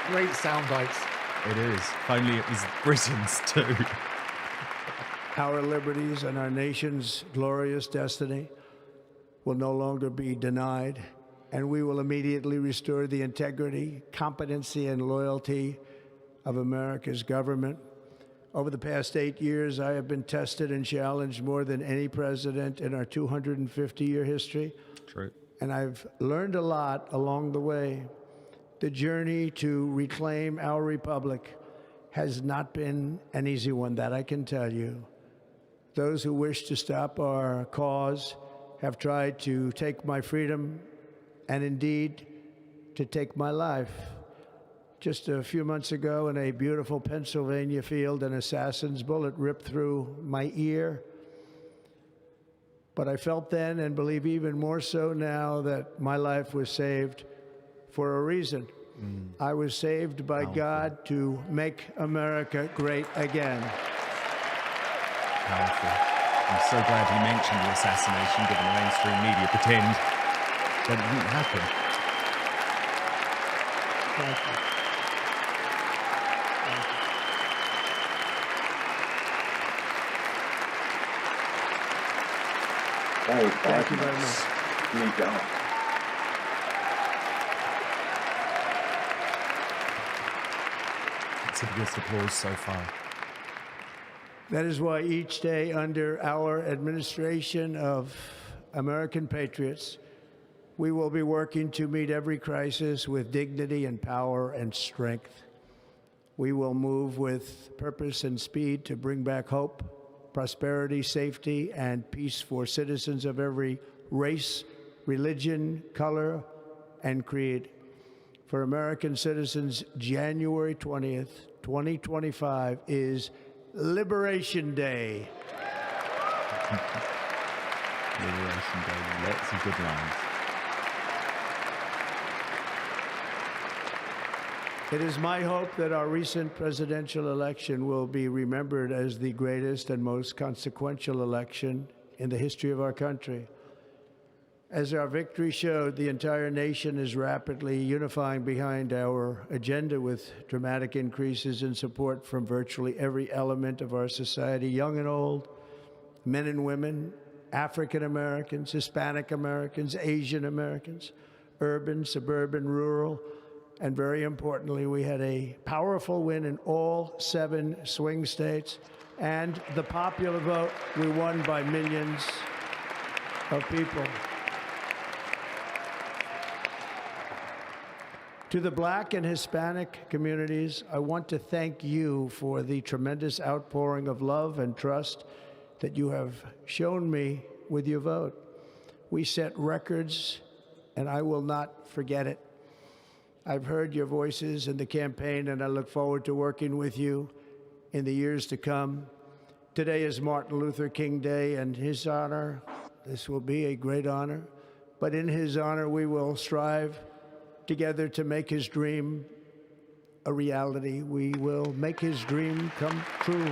[SPEAKER 3] Great sound bites.
[SPEAKER 1] It is. If only it was Britain's too.
[SPEAKER 8] Our liberties and our nation's glorious destiny will no longer be denied, and we will immediately restore the integrity, competency, and loyalty of America's government. Over the past 8 years, I have been tested and challenged more than any president in our 250-year history.
[SPEAKER 1] True.
[SPEAKER 8] And I've learned a lot along the way. The journey to reclaim our republic has not been an easy one, that I can tell you. Those who wish to stop our cause have tried to take my freedom and indeed to take my life. Just a few months ago in a beautiful Pennsylvania field, an assassin's bullet ripped through my ear. But I felt then, and believe even more so now, that my life was saved for a reason. I was saved by God to make America great again.
[SPEAKER 1] Powerful. I'm so glad you mentioned the assassination, given the mainstream media pretend that it didn't happen.
[SPEAKER 8] Thank you.
[SPEAKER 2] Thank
[SPEAKER 8] you very much.
[SPEAKER 2] Sneak out.
[SPEAKER 1] It's a biggest applause so far.
[SPEAKER 8] That is why each day under our administration of American patriots, we will be working to meet every crisis with dignity and power and strength. We will move with purpose and speed to bring back hope, prosperity, safety, and peace for citizens of every race, religion, color, and creed. For American citizens, January 20th, 2025 is Liberation Day.
[SPEAKER 1] Liberation Day, lots of good lines.
[SPEAKER 8] It is my hope that our recent presidential election will be remembered as the greatest and most consequential election in the history of our country. As our victory showed, the entire nation is rapidly unifying behind our agenda with dramatic increases in support from virtually every element of our society, young and old, men and women, African Americans, Hispanic Americans, Asian Americans, urban, suburban, rural, and very importantly, we had a powerful win in all 7 swing states, and the popular vote, we won by millions of people. To the Black and Hispanic communities, I want to thank you for the tremendous outpouring of love and trust that you have shown me with your vote. We set records, and I will not forget it. I've heard your voices in the campaign, and I look forward to working with you in the years to come. Today is Martin Luther King Day, and his honor, this will be a great honor, but in his honor, we will strive together to make his dream a reality. We will make his dream come true.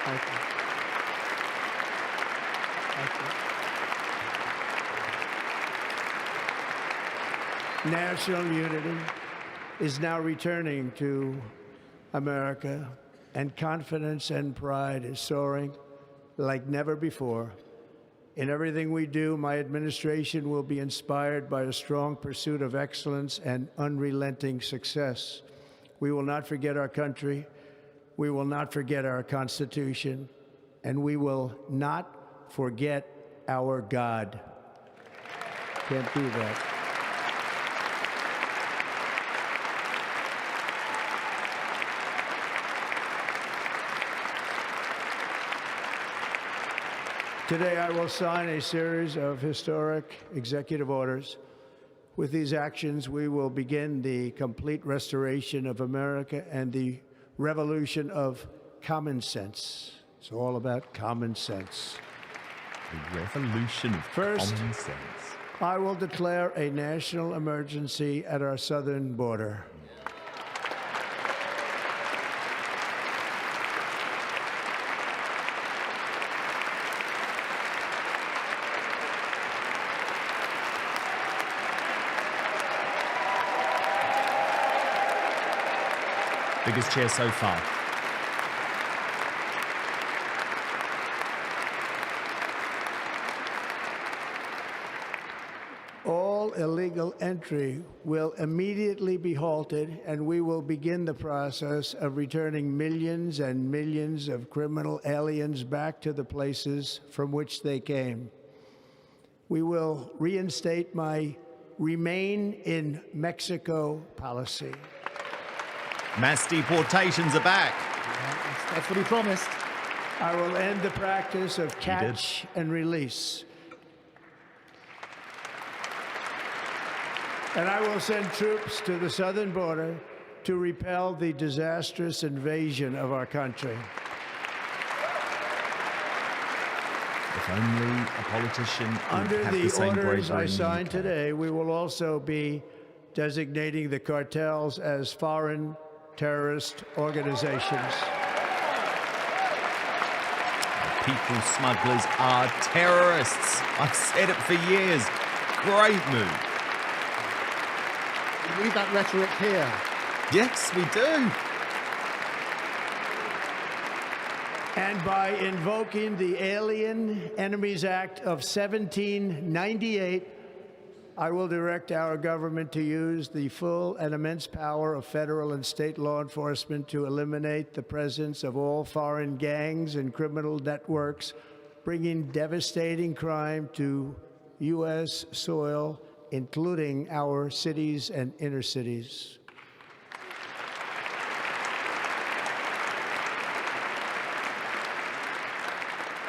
[SPEAKER 3] Thank you. Thank you.
[SPEAKER 8] National unity is now returning to America, and confidence and pride is soaring like never before. In everything we do, my administration will be inspired by a strong pursuit of excellence and unrelenting success. We will not forget our country, we will not forget our Constitution, and we will not forget our God. Can't do that. Today, I will sign a series of historic executive orders. With these actions, we will begin the complete restoration of America and the revolution of common sense. It's all about common sense.
[SPEAKER 1] The revolution of common sense.
[SPEAKER 8] I will declare a national emergency at our southern border.
[SPEAKER 1] Biggest cheer so far.
[SPEAKER 8] All illegal entry will immediately be halted, and we will begin the process of returning millions and millions of criminal aliens back to the places from which they came. We will reinstate my Remain in Mexico policy.
[SPEAKER 1] Mass deportations are back.
[SPEAKER 3] That's what he promised.
[SPEAKER 8] I will end the practice of catch and release. And I will send troops to the southern border to repel the disastrous invasion of our country.
[SPEAKER 1] If only a politician would
[SPEAKER 8] Under
[SPEAKER 1] have
[SPEAKER 8] the
[SPEAKER 1] same
[SPEAKER 8] orders
[SPEAKER 1] bravery
[SPEAKER 8] I
[SPEAKER 1] in the
[SPEAKER 8] signed
[SPEAKER 1] UK.
[SPEAKER 8] today, we will also be designating the cartels as foreign terrorist organizations.
[SPEAKER 1] People smugglers are terrorists. I've said it for years. Great move.
[SPEAKER 3] We need that rhetoric here.
[SPEAKER 1] Yes, we do.
[SPEAKER 8] And by invoking the Alien Enemies Act of 1798, I will direct our government to use the full and immense power of federal and state law enforcement to eliminate the presence of all foreign gangs and criminal networks, bringing devastating crime to U.S. soil, including our cities and inner cities.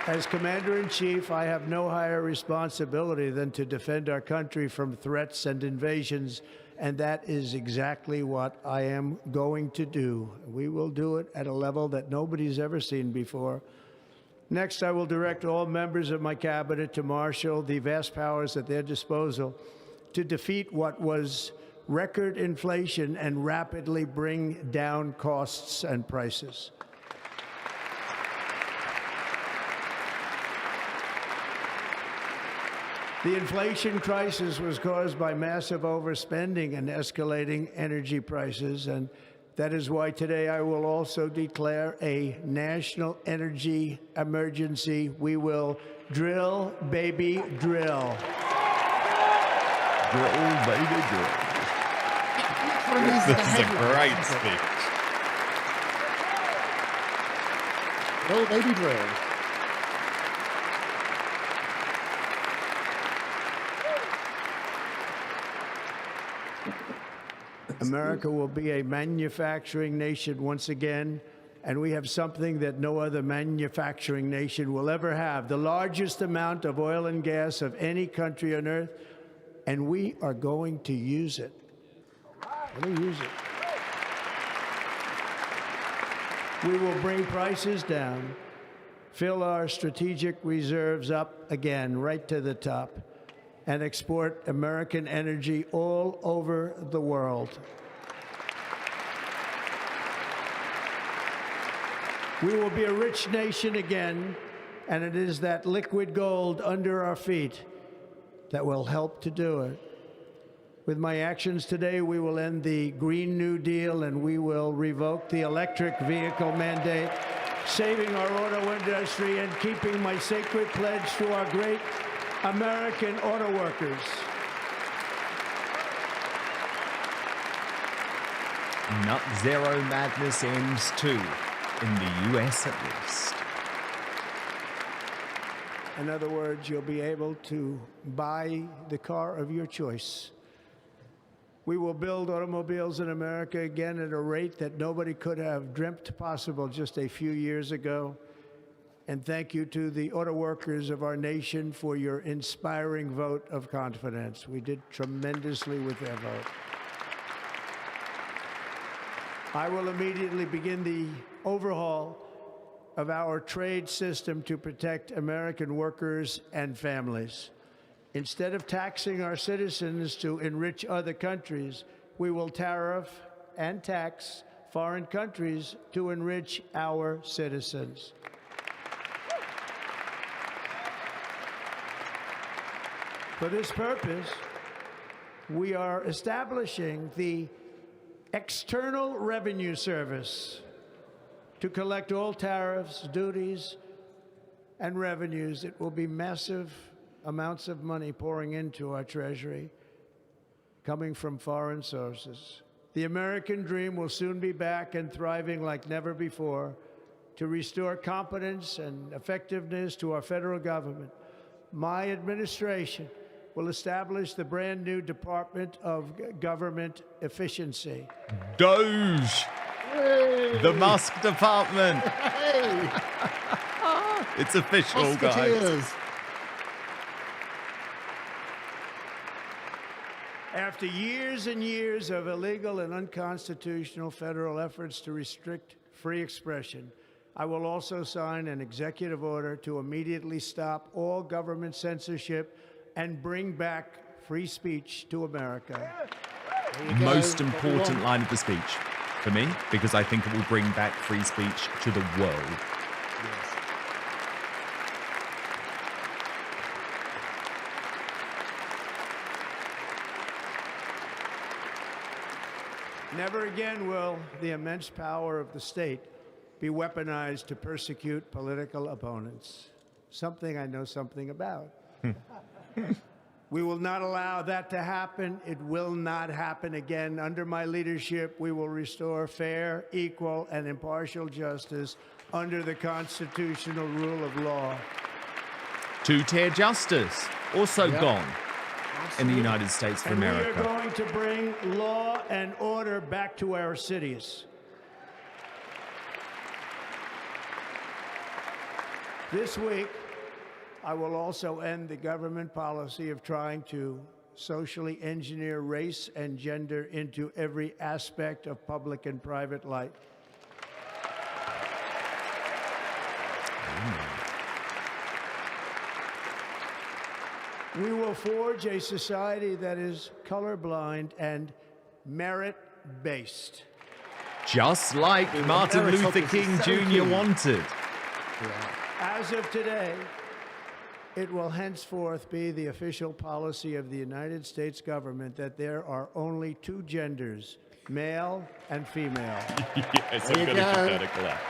[SPEAKER 8] As Commander-in-Chief, I have no higher responsibility than to defend our country from threats and invasions, and that is exactly what I am going to do. We will do it at a level that nobody's ever seen before. Next, I will direct all members of my cabinet to marshal the vast powers at their disposal to defeat what was record inflation and rapidly bring down costs and prices. The inflation crisis was caused by massive overspending and escalating energy prices, and that is why today I will also declare a national energy emergency. We will drill, baby, drill.
[SPEAKER 1] Drill, baby, drill. This is a great speech.
[SPEAKER 3] Drill, baby, drill.
[SPEAKER 8] America will be a manufacturing nation once again, and we have something that no other manufacturing nation will ever have, the largest amount of oil and gas of any country on earth, and we are going to use it. We're going to use it. We will bring prices down, fill our strategic reserves up again, right to the top, and export American energy all over the world. We will be a rich nation again, and it is that liquid gold under our feet that will help to do it. With my actions today, we will end the Green New Deal and we will revoke the electric vehicle mandate, saving our auto industry and keeping my sacred pledge to our great American auto workers.
[SPEAKER 1] Nut zero madness ends too, in the US at least.
[SPEAKER 8] In other words, you'll be able to buy the car of your choice. We will build automobiles in America again at a rate that nobody could have dreamt possible just a few years ago. And thank you to the auto workers of our nation for your inspiring vote of confidence. We did tremendously with their vote. I will immediately begin the overhaul of our trade system to protect American workers and families. Instead of taxing our citizens to enrich other countries, we will tariff and tax foreign countries to enrich our citizens. For this purpose, we are establishing the External Revenue Service to collect all tariffs, duties, and revenues. It will be massive amounts of money pouring into our treasury, coming from foreign sources. The American dream will soon be back and thriving like never before to restore competence and effectiveness to our federal government. My administration will establish the brand new Department of Government Efficiency.
[SPEAKER 1] Doge!
[SPEAKER 3] Hey.
[SPEAKER 1] The Musk department!
[SPEAKER 3] Hey.
[SPEAKER 1] It's official, guys.
[SPEAKER 3] Musketeers.
[SPEAKER 8] After years and years of illegal and unconstitutional federal efforts to restrict free expression, I will also sign an executive order to immediately stop all government censorship and bring back free speech to America.
[SPEAKER 1] Most important line of the speech for me, because I think it will bring back free speech to the world.
[SPEAKER 3] Yes.
[SPEAKER 8] Never again will the immense power of the state be weaponized to persecute political opponents. Something I know something about. We will not allow that to happen. It will not happen again. Under my leadership, we will restore fair, equal, and impartial justice under the constitutional rule of law.
[SPEAKER 1] Two-tier justice, also gone in the United States of America.
[SPEAKER 8] We are going to bring law and order back to our cities. This week, I will also end the government policy of trying to socially engineer race and gender into every aspect of public and private life. We will forge a society that is colorblind and merit-based.
[SPEAKER 1] Just like Martin Luther King Jr. wanted.
[SPEAKER 8] As of today, it will henceforth be the official policy of the United States government that there are only two genders, male and female.
[SPEAKER 1] Yes, I'm going to give that a clap.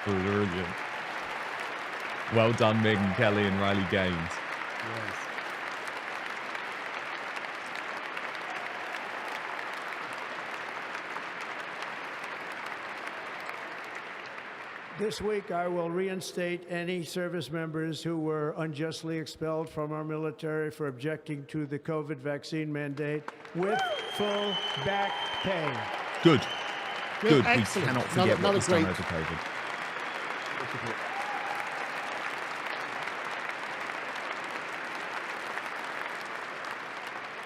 [SPEAKER 1] Brilliant. Well done, Megyn Kelly and Riley Gaines.
[SPEAKER 3] Yes.
[SPEAKER 8] This week, I will reinstate any service members who were unjustly expelled from our military for objecting to the COVID vaccine mandate with full back pay.
[SPEAKER 1] Good. Good.
[SPEAKER 3] Excellent.
[SPEAKER 1] We cannot forget what was done
[SPEAKER 3] great-
[SPEAKER 1] over COVID.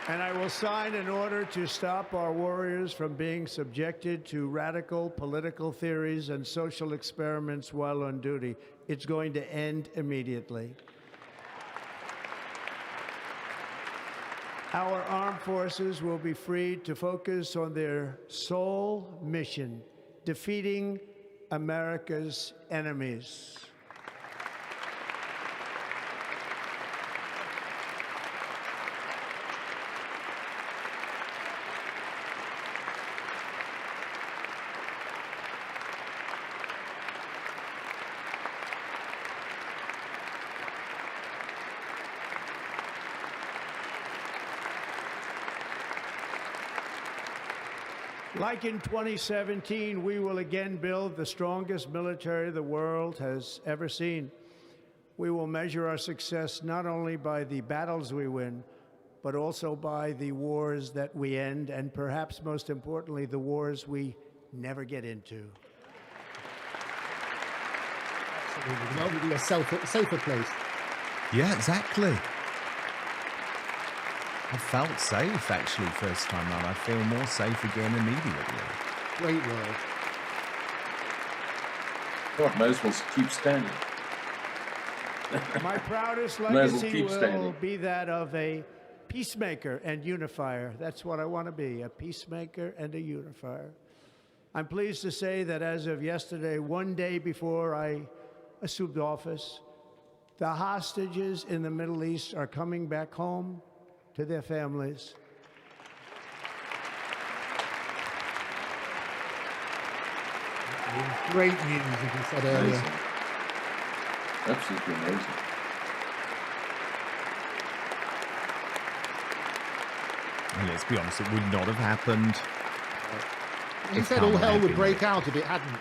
[SPEAKER 8] And I will sign an order to stop our warriors from being subjected to radical political theories and social experiments while on duty. It's going to end immediately. Our armed forces will be freed to focus on their sole mission, defeating America's enemies. Like in 2017, we will again build the strongest military the world has ever seen. We will measure our success not only by the battles we win, but also by the wars that we end, and perhaps most importantly, the wars we never get into.
[SPEAKER 3] Absolutely. The world will be a safer place.
[SPEAKER 1] Yeah, exactly. I felt safe, actually, first time round. I feel more safe again immediately.
[SPEAKER 3] Great world.
[SPEAKER 2] God, may as well keep standing.
[SPEAKER 8] My proudest
[SPEAKER 2] May as well
[SPEAKER 8] legacy
[SPEAKER 2] keep
[SPEAKER 8] will
[SPEAKER 2] standing.
[SPEAKER 8] be that of a peacemaker and unifier. That's what I want to be, a peacemaker and a unifier. I'm pleased to say that as of yesterday, one day before I assumed office, the hostages in the Middle East are coming back home to their families.
[SPEAKER 3] Great news, as you said earlier.
[SPEAKER 2] Amazing. Absolutely amazing.
[SPEAKER 1] And let's be honest, it would not have happened.
[SPEAKER 3] You said all hell would break out if it hadn't.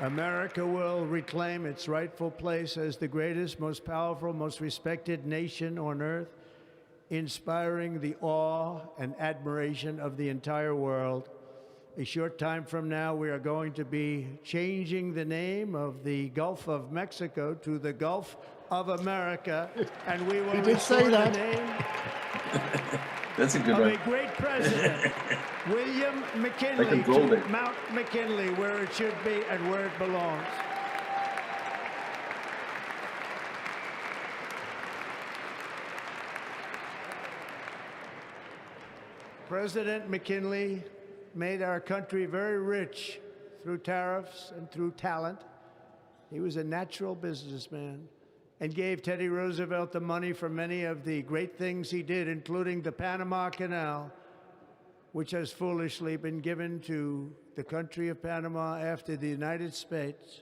[SPEAKER 8] America will reclaim its rightful place as the greatest, most powerful, most respected nation on earth, inspiring the awe and admiration of the entire world. A short time from now, we are going to be changing the name of the Gulf of Mexico to the Gulf of America, and we will restore the name
[SPEAKER 2] That's a good
[SPEAKER 8] of
[SPEAKER 2] one.
[SPEAKER 8] a great president, William McKinley,
[SPEAKER 2] controlled
[SPEAKER 8] to
[SPEAKER 2] it.
[SPEAKER 8] Mount McKinley, where it should be and where it belongs. President McKinley made our country very rich through tariffs and through talent. He was a natural businessman and gave Teddy Roosevelt the money for many of the great things he did, including the Panama Canal, which has foolishly been given to the country of Panama after the United States.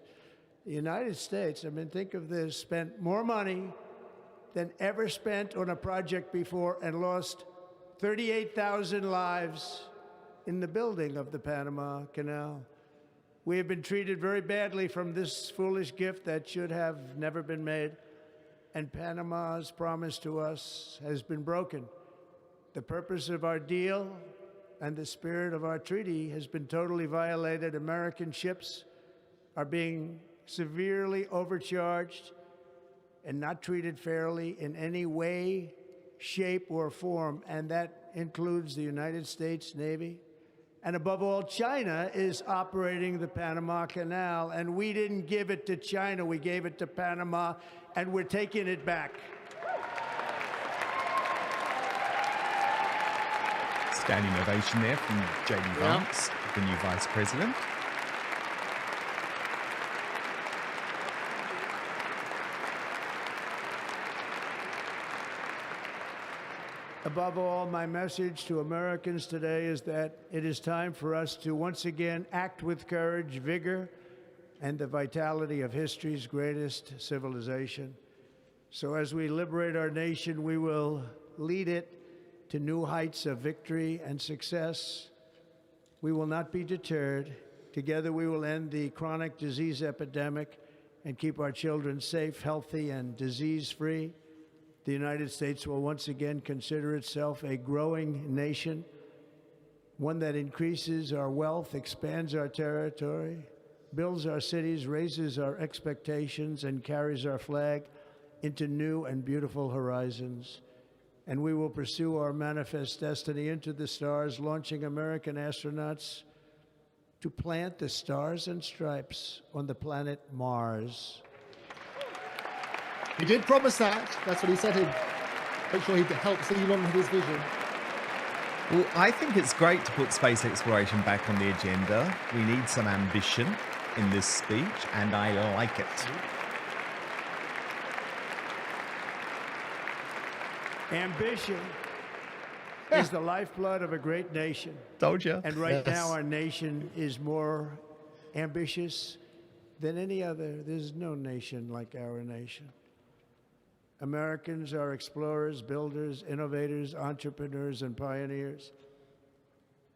[SPEAKER 8] The United States, I mean, think of this, spent more money than ever spent on a project before and lost 38,000 lives in the building of the Panama Canal. We have been treated very badly from this foolish gift that should have never been made, and Panama's promise to us has been broken. The purpose of our deal and the spirit of our treaty has been totally violated. American ships are being severely overcharged and not treated fairly in any way, shape, or form, and that includes the United States Navy. And above all, China is operating the Panama Canal, and we didn't give it to China, we gave it to Panama, and we're taking it back.
[SPEAKER 1] Standing ovation there from J.D. Vance, the new Vice President.
[SPEAKER 8] Above all, my message to Americans today is that it is time for us to once again act with courage, vigor, and the vitality of history's greatest civilization. So as we liberate our nation, we will lead it to new heights of victory and success. We will not be deterred. Together we will end the chronic disease epidemic and keep our children safe, healthy, and disease-free. The United States will once again consider itself a growing nation, one that increases our wealth, expands our territory, builds our cities, raises our expectations, and carries our flag into new and beautiful horizons. and we will pursue our manifest destiny into the stars, launching American astronauts to plant the stars and stripes on the planet Mars.
[SPEAKER 3] He did promise that. That's what he said. He'd make sure he helps Elon with his vision.
[SPEAKER 1] Well, I think it's great to put space exploration back on the agenda. We need some ambition in this speech, and I like it.
[SPEAKER 8] Ambition is the lifeblood of a great nation.
[SPEAKER 1] Told you.
[SPEAKER 8] And right now, our nation is more ambitious than any other. There's no nation like our nation. Americans are explorers, builders, innovators, entrepreneurs, and pioneers.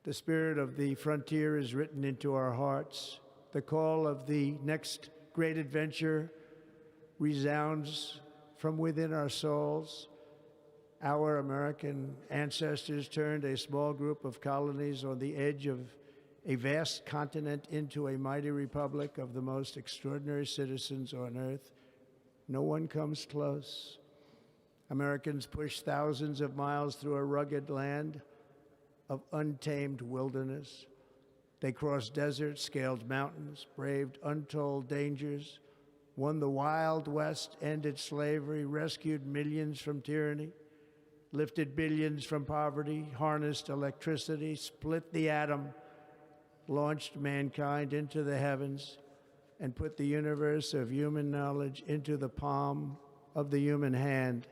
[SPEAKER 8] The spirit of the frontier is written into our hearts. The call of the next great adventure resounds from within our souls. Our American ancestors turned a small group of colonies on the edge of a vast continent into a mighty republic of the most extraordinary citizens on earth. No one comes close. Americans pushed thousands of miles through a rugged land of untamed wilderness. They crossed deserts, scaled mountains, braved untold dangers, won the Wild West, ended slavery, rescued millions from tyranny, lifted billions from poverty, harnessed electricity, split the atom, launched mankind into the heavens, and put the universe of human knowledge into the palm of the human hand.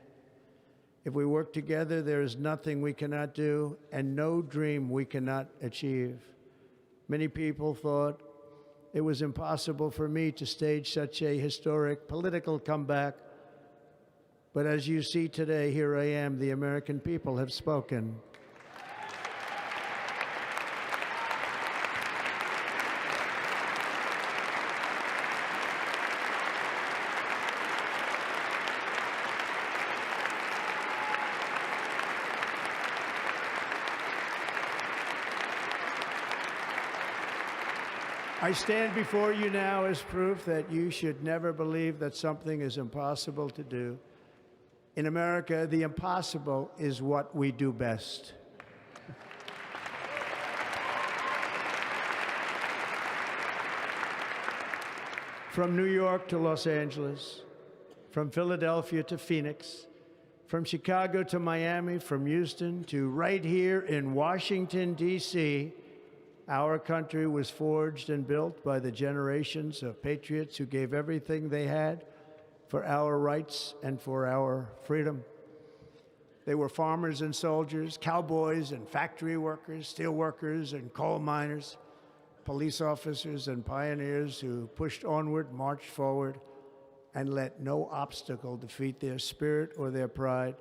[SPEAKER 8] If we work together, there is nothing we cannot do and no dream we cannot achieve. Many people thought it was impossible for me to stage such a historic political comeback. But as you see today, here I am. The American people have spoken. I stand before you now as proof that you should never believe that something is impossible to do. In America, the impossible is what we do best. From New York to Los Angeles, from Philadelphia to Phoenix, from Chicago to Miami, from Houston to right here in Washington, D.C., our country was forged and built by the generations of patriots who gave everything they had for our rights and for our freedom. They were farmers and soldiers, cowboys and factory workers, steel workers and coal miners, police officers and pioneers who pushed onward, marched forward, and let no obstacle defeat their spirit or their pride.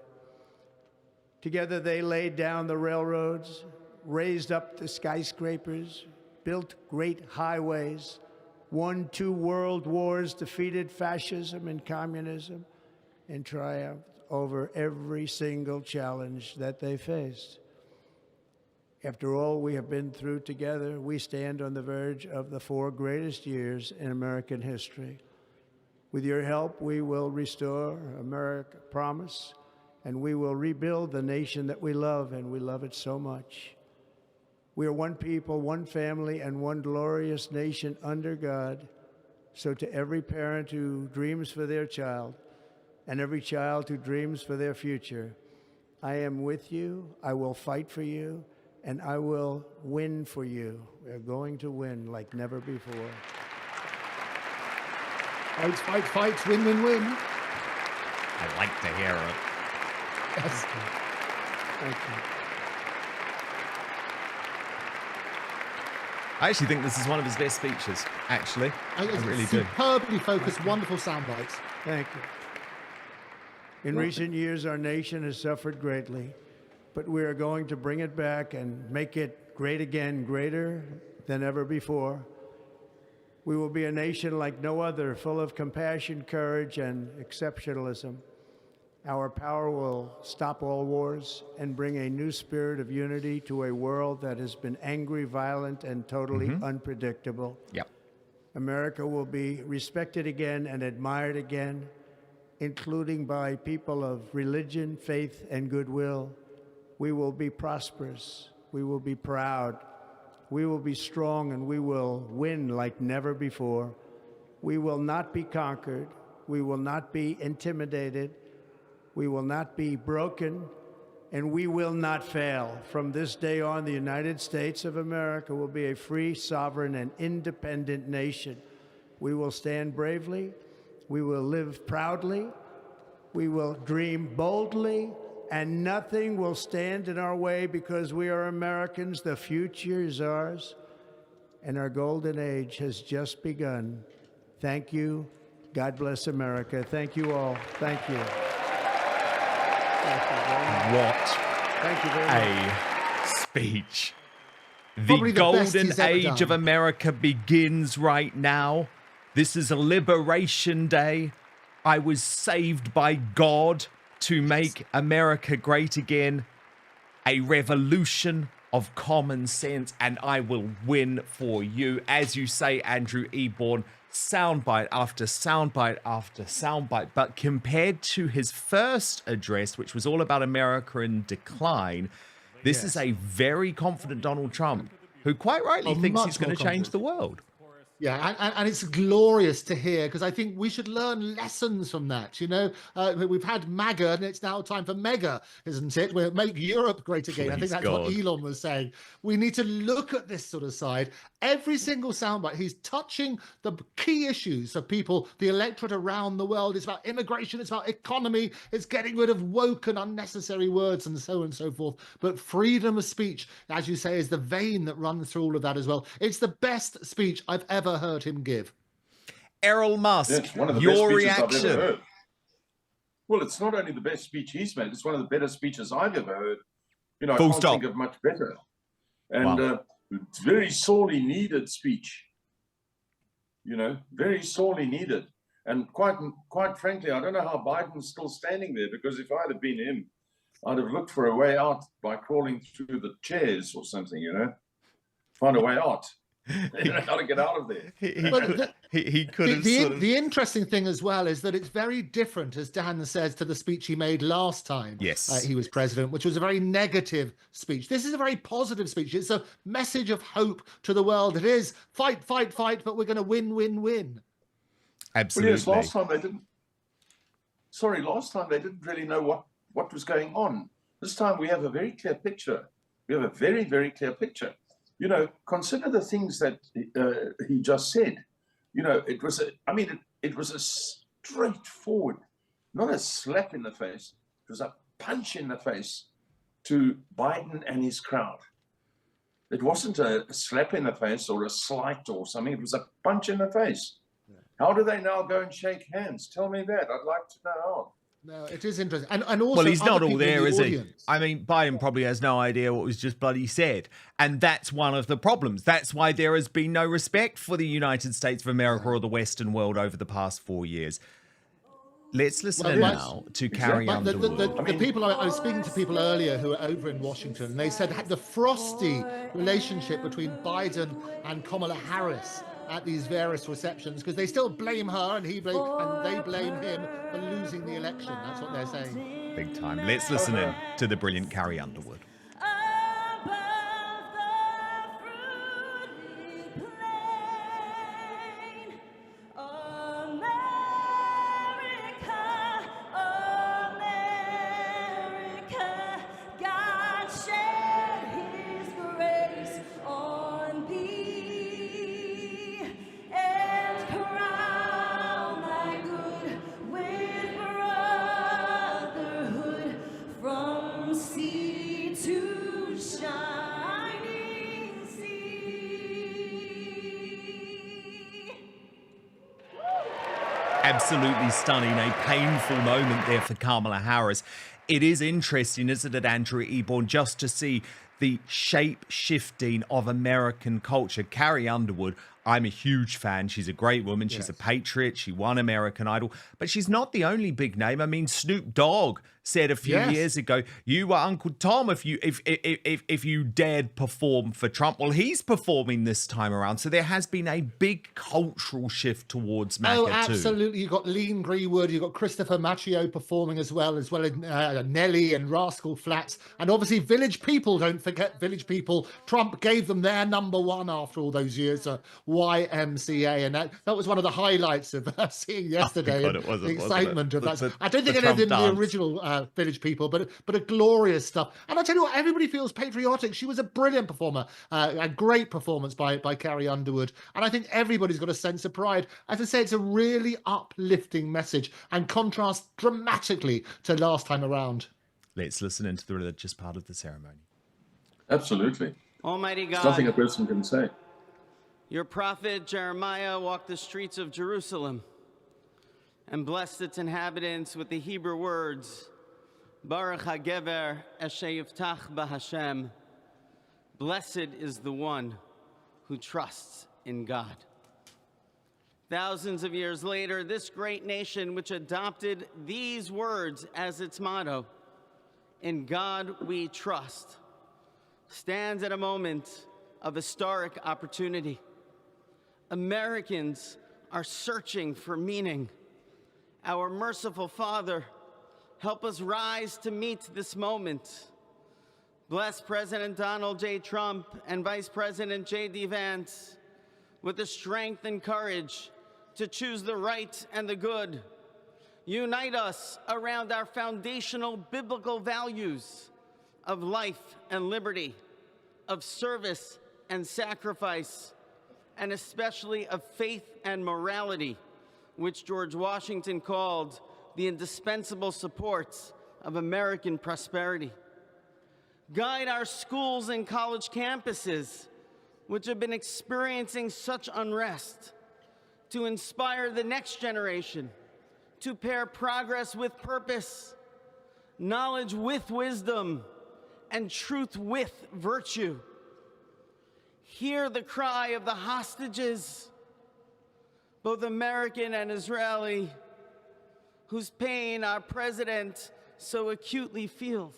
[SPEAKER 8] Together they laid down the railroads, raised up the skyscrapers, built great highways, won 2 world wars, defeated fascism and communism, and triumphed over every single challenge that they faced. After all we have been through together, we stand on the verge of the 4 greatest years in American history. With your help, we will restore America promise, and we will rebuild the nation that we love, and we love it so much. We are one people, one family, and one glorious nation under God. So to every parent who dreams for their child and every child who dreams for their future, I am with you, I will fight for you, and I will win for you. We're going to win like never before.
[SPEAKER 3] Fight, fight, fight, win, win, win.
[SPEAKER 1] I like to hear it.
[SPEAKER 3] Yes. Thank you.
[SPEAKER 1] I actually think this is one of his best speeches, actually. I really do.
[SPEAKER 3] Superbly focused, wonderful sound bites.
[SPEAKER 8] Thank you. In recent years, our nation has suffered greatly, but we are going to bring it back and make it great again, greater than ever before. We will be a nation like no other, full of compassion, courage, and exceptionalism. Our power will stop all wars and bring a new spirit of unity to a world that has been angry, violent, and totally unpredictable.
[SPEAKER 1] Yep.
[SPEAKER 8] America will be respected again and admired again, including by people of religion, faith, and goodwill. We will be prosperous. We will be proud. We will be strong, and we will win like never before. We will not be conquered. We will not be intimidated. We will not be broken, and we will not fail. From this day on, the United States of America will be a free, sovereign, and independent nation. We will stand bravely. We will live proudly. We will dream boldly, and nothing will stand in our way because we are Americans. The future is ours, and our golden age has just begun. Thank you. God bless America. Thank you all. Thank you. Thank you very much.
[SPEAKER 1] What
[SPEAKER 8] Thank you very much.
[SPEAKER 1] a speech.
[SPEAKER 3] Probably
[SPEAKER 1] The
[SPEAKER 3] the best
[SPEAKER 1] golden
[SPEAKER 3] he's ever
[SPEAKER 1] age
[SPEAKER 3] done.
[SPEAKER 1] of America begins right now. This is a liberation day. I was saved by God to make America great again. A revolution of common sense, and I will win for you. As you say, Andrew Eborn, soundbite after soundbite after soundbite. But compared to his first address, which was all about America in decline, this is a very confident Donald Trump, who quite rightly thinks
[SPEAKER 3] much
[SPEAKER 1] he's going
[SPEAKER 3] more
[SPEAKER 1] to change
[SPEAKER 3] confident.
[SPEAKER 1] the world.
[SPEAKER 3] Yeah, and it's glorious to hear, because I think we should learn lessons from that. You know, we've had MAGA, and it's now time for mega, isn't it? We'll make Europe great again. I think
[SPEAKER 1] Please,
[SPEAKER 3] that's
[SPEAKER 1] God.
[SPEAKER 3] what Elon was saying. We need to look at this sort of side. Every single soundbite, he's touching the key issues of people, the electorate around the world. It's about immigration, it's about economy, it's getting rid of woke and unnecessary words, and so on and so forth. But freedom of speech, as you say, is the vein that runs through all of that as well. It's the best speech I've ever heard him give.
[SPEAKER 1] Errol Musk,
[SPEAKER 2] That's one of the
[SPEAKER 1] your
[SPEAKER 2] best speeches I've
[SPEAKER 1] reaction.
[SPEAKER 2] ever heard. Well, it's not only the best speech he's made, it's one of the better speeches I've ever heard. You know,
[SPEAKER 1] Full
[SPEAKER 2] I can't
[SPEAKER 1] stop.
[SPEAKER 2] think of much better. And
[SPEAKER 1] Wow.
[SPEAKER 2] it's very sorely needed speech. You know, very sorely needed. And quite frankly, I don't know how Biden's still standing there, because if I'd have been him, I'd have looked for a way out by crawling through the chairs or something, you know, find a way out. You know, how to get out of there.
[SPEAKER 1] He could have
[SPEAKER 3] The interesting thing as well is that it's very different, as Dan says, to the speech he made last time
[SPEAKER 1] Yes.
[SPEAKER 3] he was president, which was a very negative speech. This is a very positive speech. It's a message of hope to the world. It is fight, fight, fight, but we're going to win, win, win.
[SPEAKER 1] Absolutely.
[SPEAKER 2] Well, yes, last time they didn't really know what was going on. This time we have a very clear picture. We have a very, very clear picture. You know, consider the things that he just said. You know, it was a straightforward, not a slap in the face. It was a punch in the face to Biden and his crowd. It wasn't a slap in the face or a slight or something. It was a punch in the face. Yeah. How do they now go and shake hands? Tell me that. I'd like to know how.
[SPEAKER 3] No, it is interesting. And also,
[SPEAKER 1] well, he's not
[SPEAKER 3] other
[SPEAKER 1] all
[SPEAKER 3] people in
[SPEAKER 1] there,
[SPEAKER 3] the
[SPEAKER 1] is he?
[SPEAKER 3] audience.
[SPEAKER 1] I mean, Biden probably has no idea what was just bloody said. And that's one of the problems. That's why there has been no respect for the United States of America or the Western world over the past 4 years. Let's listen now to Carrie Underwood.
[SPEAKER 3] The people I was speaking to people earlier who are over in Washington, and they said the frosty relationship between Biden and Kamala Harris at these various receptions, because they still blame her and they blame him for losing the election. That's what they're saying.
[SPEAKER 1] Big time. Let's listen in to the brilliant Carrie Underwood. Absolutely stunning. A painful moment there for Kamala Harris. It is interesting, isn't it, Andrew Eborn, just to see the shape-shifting of American culture. Carrie Underwood, I'm a huge fan. She's a great woman. She's a patriot. She won American Idol. But she's not the only big name. I mean, Snoop Dogg said a few years ago, you were Uncle Tom if you dared perform for Trump. Well, he's performing this time around. So there has been a big cultural shift towards MAGA too.
[SPEAKER 3] Oh, absolutely. You've got Lean Greenwood, you've got Christopher Macchio performing as well as Nelly and Rascal Flatts. And obviously Village People, don't forget Village People. Trump gave them their #1 after all those years, YMCA. And that was one of the highlights of seeing yesterday.
[SPEAKER 1] Oh, God,
[SPEAKER 3] the excitement of that. I don't think
[SPEAKER 1] the
[SPEAKER 3] it ended in
[SPEAKER 1] Trump
[SPEAKER 3] the original Village People, but a glorious stuff. And I tell you what, everybody feels patriotic. She was a brilliant performer, a great performance by Carrie Underwood. And I think everybody's got a sense of pride. As I say, it's a really uplifting message and contrasts dramatically to last time around.
[SPEAKER 1] Let's listen into the religious part of the ceremony.
[SPEAKER 2] Absolutely.
[SPEAKER 9] Almighty God,
[SPEAKER 2] There's nothing a person can say.
[SPEAKER 9] your prophet Jeremiah walked the streets of Jerusalem and blessed its inhabitants with the Hebrew words, Baruch HaGever Asher Yiftach BaHashem. Blessed is the one who trusts in God. Thousands of years later, this great nation, which adopted these words as its motto, in God we trust, stands at a moment of historic opportunity. Americans are searching for meaning. Our merciful Father, help us rise to meet this moment. Bless President Donald J. Trump and Vice President J.D. Vance with the strength and courage to choose the right and the good. Unite us around our foundational biblical values of life and liberty, of service and sacrifice, and especially of faith and morality, which George Washington called the indispensable supports of American prosperity. Guide our schools and college campuses, which have been experiencing such unrest, to inspire the next generation, to pair progress with purpose, knowledge with wisdom, and truth with virtue. Hear the cry of the hostages, both American and Israeli, whose pain our president so acutely feels.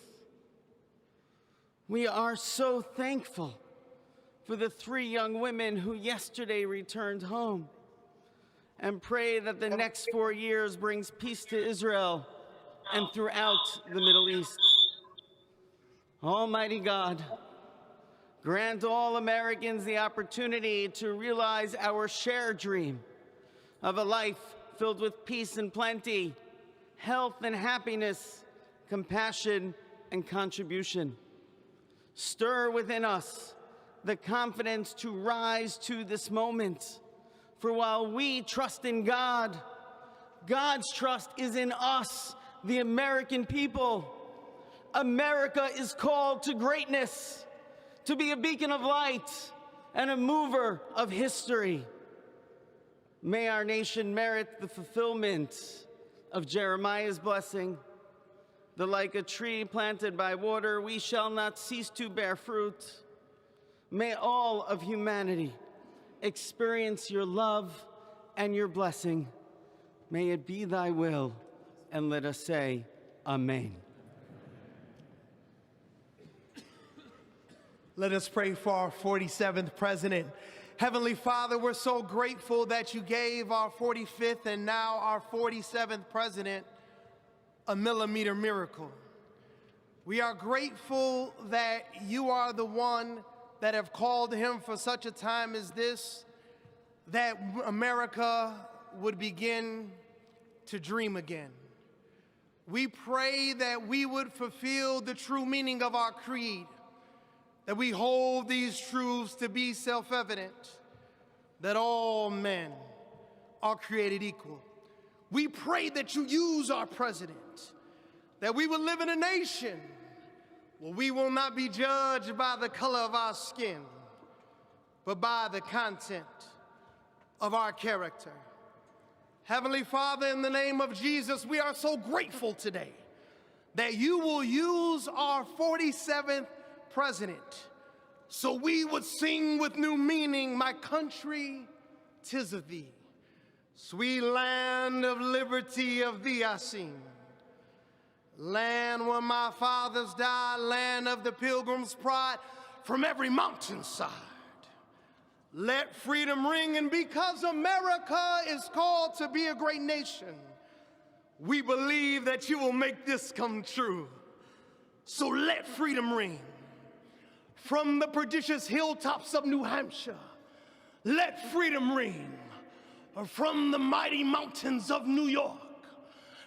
[SPEAKER 9] We are so thankful for the 3 young women who yesterday returned home, and pray that the next 4 years brings peace to Israel and throughout the Middle East. Almighty God, grant all Americans the opportunity to realize our shared dream of a life filled with peace and plenty, health and happiness, compassion and contribution. Stir within us the confidence to rise to this moment. For while we trust in God, God's trust is in us, the American people. America is called to greatness, to be a beacon of light and a mover of history. May our nation merit the fulfillment of Jeremiah's blessing, that like a tree planted by water, we shall not cease to bear fruit. May all of humanity experience your love and your blessing. May it be thy will, and let us say, Amen.
[SPEAKER 10] Let us pray for our 47th president. Heavenly Father, we're so grateful that you gave our 45th and now our 47th president a millimeter miracle. We are grateful that you are the one that have called him for such a time as this, that America would begin to dream again. We pray that we would fulfill the true meaning of our creed, that we hold these truths to be self-evident, that all men are created equal. We pray that you use our president, that we will live in a nation where we will not be judged by the color of our skin, but by the content of our character. Heavenly Father, in the name of Jesus, we are so grateful today that you will use our 47th president, so we would sing with new meaning, my country, 'tis of thee. Sweet land of liberty, of thee I sing. Land where my fathers died, land of the pilgrim's pride, from every mountainside. Let freedom ring, and because America is called to be a great nation, we believe that you will make this come true. So let freedom ring. From the prodigious hilltops of New Hampshire, let freedom ring. From the mighty mountains of New York,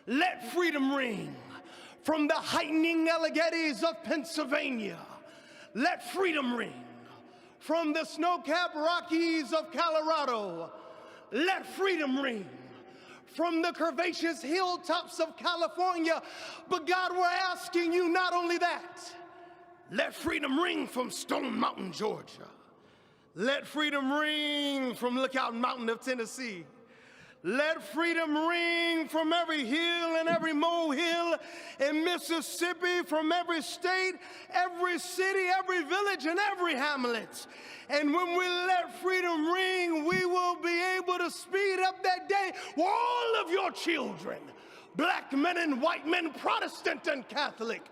[SPEAKER 10] let freedom ring. From the heightening Alleghenies of Pennsylvania, let freedom ring. From the snow-capped Rockies of Colorado, let freedom ring. From the curvaceous hilltops of California, but God, we're asking you not only that, let freedom ring from Stone Mountain, Georgia. Let freedom ring from Lookout Mountain of Tennessee. Let freedom ring from every hill and every molehill in Mississippi, from every state, every city, every village, and every hamlet. And when we let freedom ring, we will be able to speed up that day where all of your children, black men and white men, Protestant and Catholic,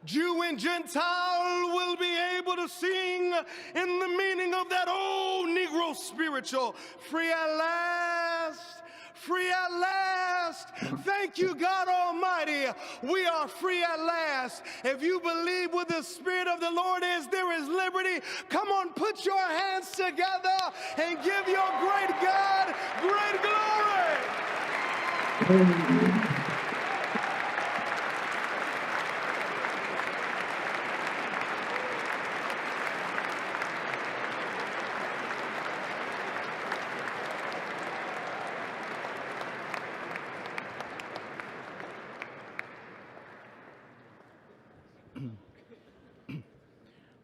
[SPEAKER 10] Jew and Gentile, will be able to sing in the meaning of that old Negro spiritual, free at last, free at last. Thank you, God Almighty. We are free at last. If you believe where the Spirit of the Lord is, there is liberty. Come on, put your hands together and give your great God great glory.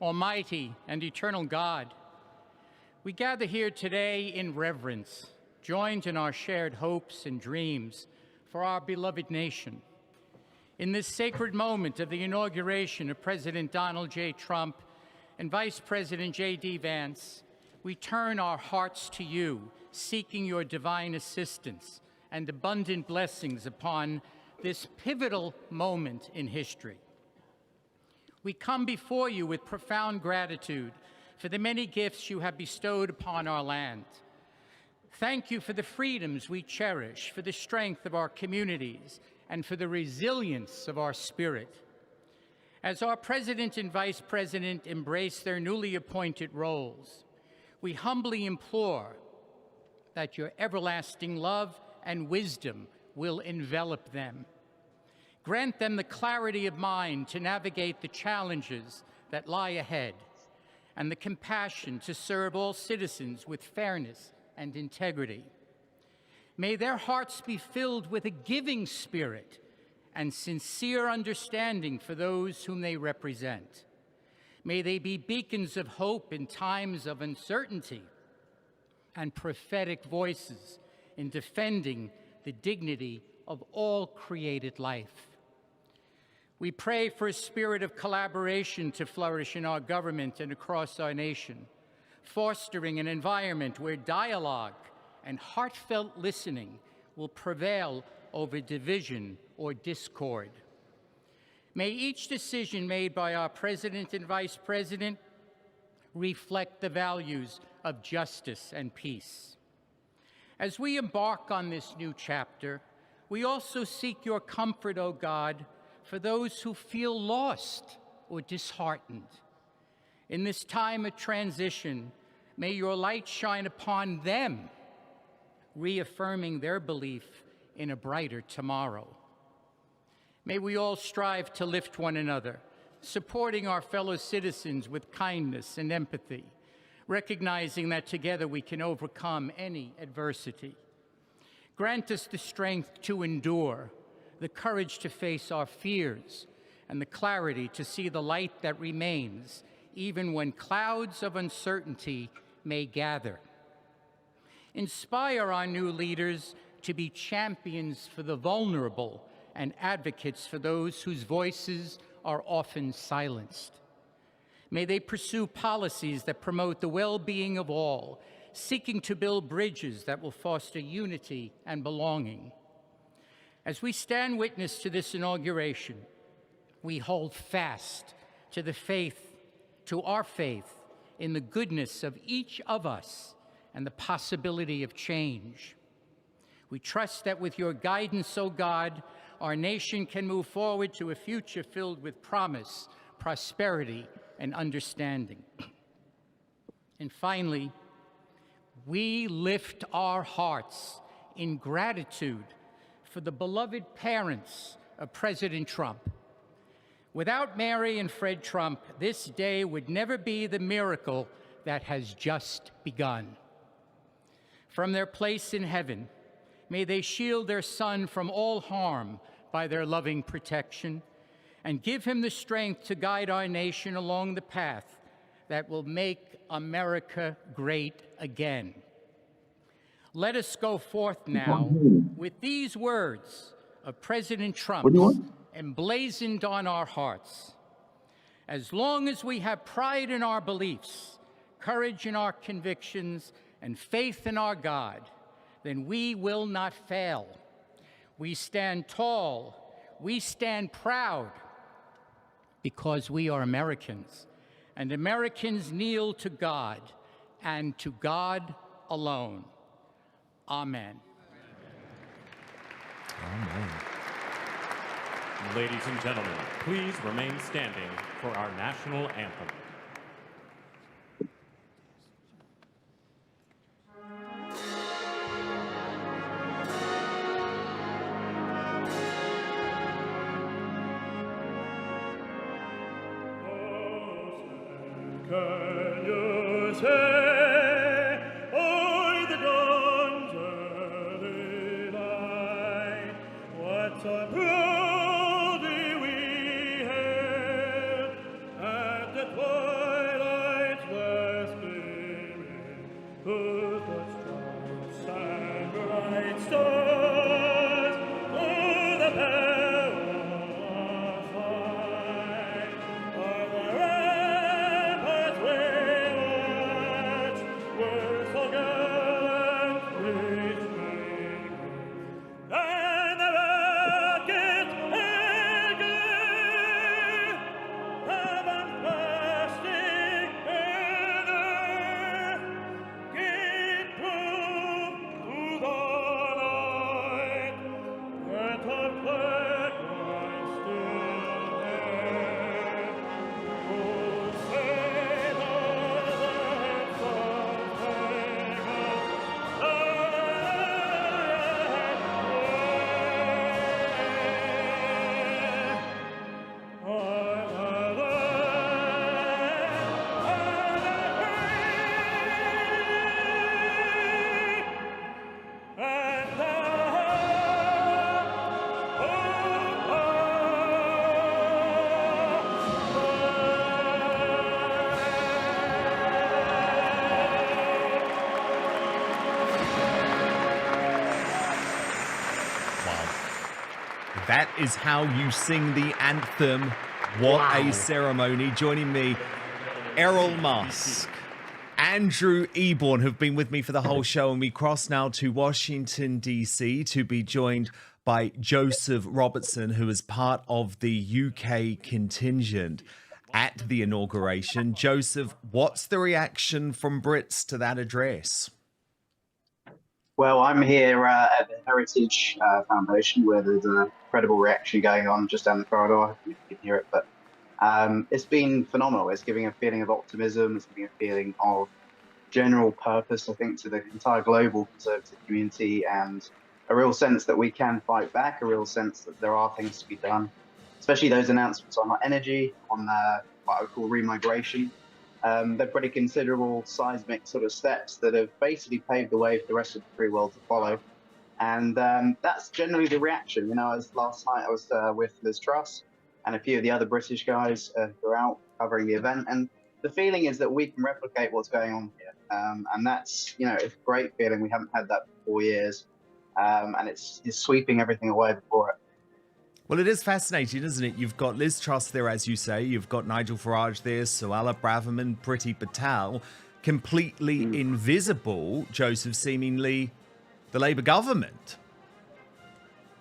[SPEAKER 11] Almighty and eternal God, we gather here today in reverence, joined in our shared hopes and dreams for our beloved nation. In this sacred moment of the inauguration of President Donald J. Trump and Vice President J.D. Vance, we turn our hearts to you, seeking your divine assistance and abundant blessings upon this pivotal moment in history. We come before you with profound gratitude for the many gifts you have bestowed upon our land. Thank you for the freedoms we cherish, for the strength of our communities, and for the resilience of our spirit. As our President and Vice President embrace their newly appointed roles, we humbly implore that your everlasting love and wisdom will envelop them. Grant them the clarity of mind to navigate the challenges that lie ahead, and the compassion to serve all citizens with fairness and integrity. May their hearts be filled with a giving spirit and sincere understanding for those whom they represent. May they be beacons of hope in times of uncertainty and prophetic voices in defending the dignity of all created life. We pray for a spirit of collaboration to flourish in our government and across our nation, fostering an environment where dialogue and heartfelt listening will prevail over division or discord. May each decision made by our President and Vice President reflect the values of justice and peace. As we embark on this new chapter, we also seek your comfort, O God, for those who feel lost or disheartened. In this time of transition, may your light shine upon them, reaffirming their belief in a brighter tomorrow. May we all strive to lift one another, supporting our fellow citizens with kindness and empathy, recognizing that together we can overcome any adversity. Grant us the strength to endure, the courage to face our fears, and the clarity to see the light that remains, even when clouds of uncertainty may gather. Inspire our new leaders to be champions for the vulnerable and advocates for those whose voices are often silenced. May they pursue policies that promote the well-being of all, seeking to build bridges that will foster unity and belonging. As we stand witness to this inauguration, we hold fast to our faith in the goodness of each of us and the possibility of change. We trust that with your guidance, O God, our nation can move forward to a future filled with promise, prosperity, and understanding. And finally, we lift our hearts in gratitude for the beloved parents of President Trump. Without Mary and Fred Trump, this day would never be the miracle that has just begun. From their place in heaven, may they shield their son from all harm by their loving protection, and give him the strength to guide our nation along the path that will make America great again. Let us go forth now with these words of President Trump emblazoned on our hearts. As long as we have pride in our beliefs, courage in our convictions, and faith in our God, then we will not fail. We stand tall, we stand proud, because we are Americans, and Americans kneel to God, and to God alone. Amen.
[SPEAKER 1] Amen.
[SPEAKER 6] Ladies and gentlemen, please remain standing for our national anthem.
[SPEAKER 4] Can you say, o'er the dawns early light, what a proudly we hailed at the twilight's last gleaming, whose the stripes and bright stars through the perilous fight are the ramparts we watched were so gallantly streaming, and the rockets in glee heaven blasting in air gave proof to the night that our flag was still there. Oh, say does that song bring
[SPEAKER 1] That is how you sing the anthem. What a ceremony. Joining me, Errol, Musk, Andrew Eborn, who've been with me for the whole show, and we cross now to Washington, D.C. to be joined by Joseph Robertson, who is part of the UK contingent at the inauguration. Joseph, what's the reaction from Brits to that address?
[SPEAKER 12] Well, I'm here at the Heritage Foundation, where there's a incredible reaction going on just down the corridor. You can hear it, but it's been phenomenal. It's giving a feeling of optimism. It's giving a feeling of general purpose, I think, to the entire global conservative community, and a real sense that we can fight back, a real sense that there are things to be done, especially those announcements on energy, on what I would call remigration. They're pretty considerable seismic sort of steps that have basically paved the way for the rest of the free world to follow. And that's generally the reaction. You know, as last night I was with Liz Truss and a few of the other British guys who are out covering the event. And the feeling is that we can replicate what's going on here. And that's, you know, it's a great feeling. We haven't had that for 4 years. And it's sweeping everything away before it.
[SPEAKER 1] Well, it is fascinating, isn't it? You've got Liz Truss there, as you say. You've got Nigel Farage there, Suella Braverman, Priti Patel. Completely invisible, Joseph, seemingly the Labour government.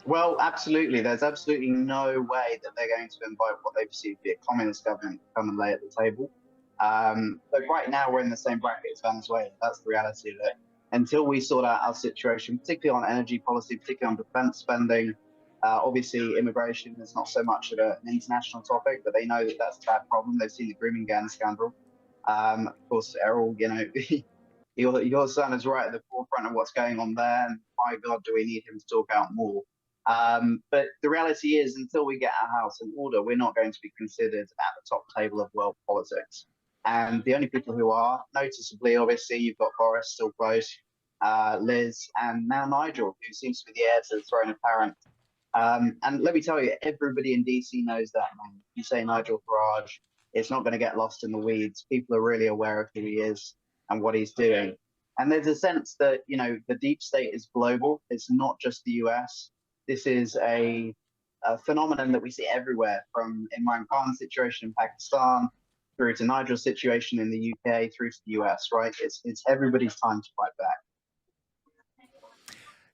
[SPEAKER 12] Well, absolutely. There's absolutely no way that they're going to invite what they perceive to be a communist government to come and lay at the table. But right now, we're in the same bracket as Venezuela. That's the reality of it. Until we sort out our situation, particularly on energy policy, particularly on defence spending, obviously immigration is not so much of an international topic, but they know that that's a bad problem. They've seen the grooming gang scandal. Of course, Errol, you know, your son is right at the forefront of what's going on there. And my God, do we need him to talk out more? But the reality is, until we get our house in order, we're not going to be considered at the top table of world politics. And the only people who are, noticeably, obviously, you've got Boris still close, Liz, and now Nigel, who seems to be the heir to the throne apparent. And let me tell you, everybody in DC knows that, man. You say Nigel Farage, it's not going to get lost in the weeds. People are really aware of who he is and what he's doing. And there's a sense that, you know, the deep state is global. It's not just the US. This is a phenomenon that we see everywhere, from Imran Khan's situation in Pakistan through to Nigel's situation in the UK, through to the US, right? It's everybody's time to fight back.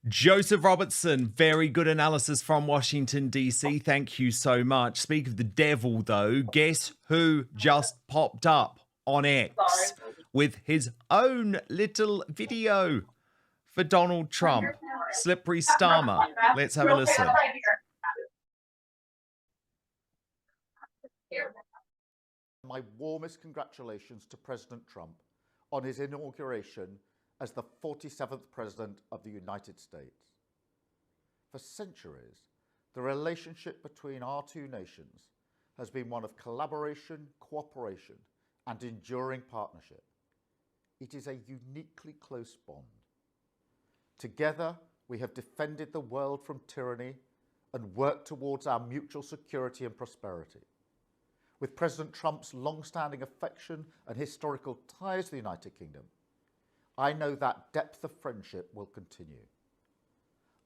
[SPEAKER 1] Joseph Robertson, very good analysis from Washington, D.C. Thank you so much. Speak of the devil, though, guess who just popped up on X with his own little video for Donald Trump? Slippery Starmer. Let's have a listen.
[SPEAKER 13] My warmest congratulations to President Trump on his inauguration as the 47th President of the United States. For centuries, the relationship between our two nations has been one of collaboration, cooperation, and enduring partnership. It is a uniquely close bond. Together, we have defended the world from tyranny and worked towards our mutual security and prosperity. With President Trump's long-standing affection and historical ties to the United Kingdom, I know that depth of friendship will continue.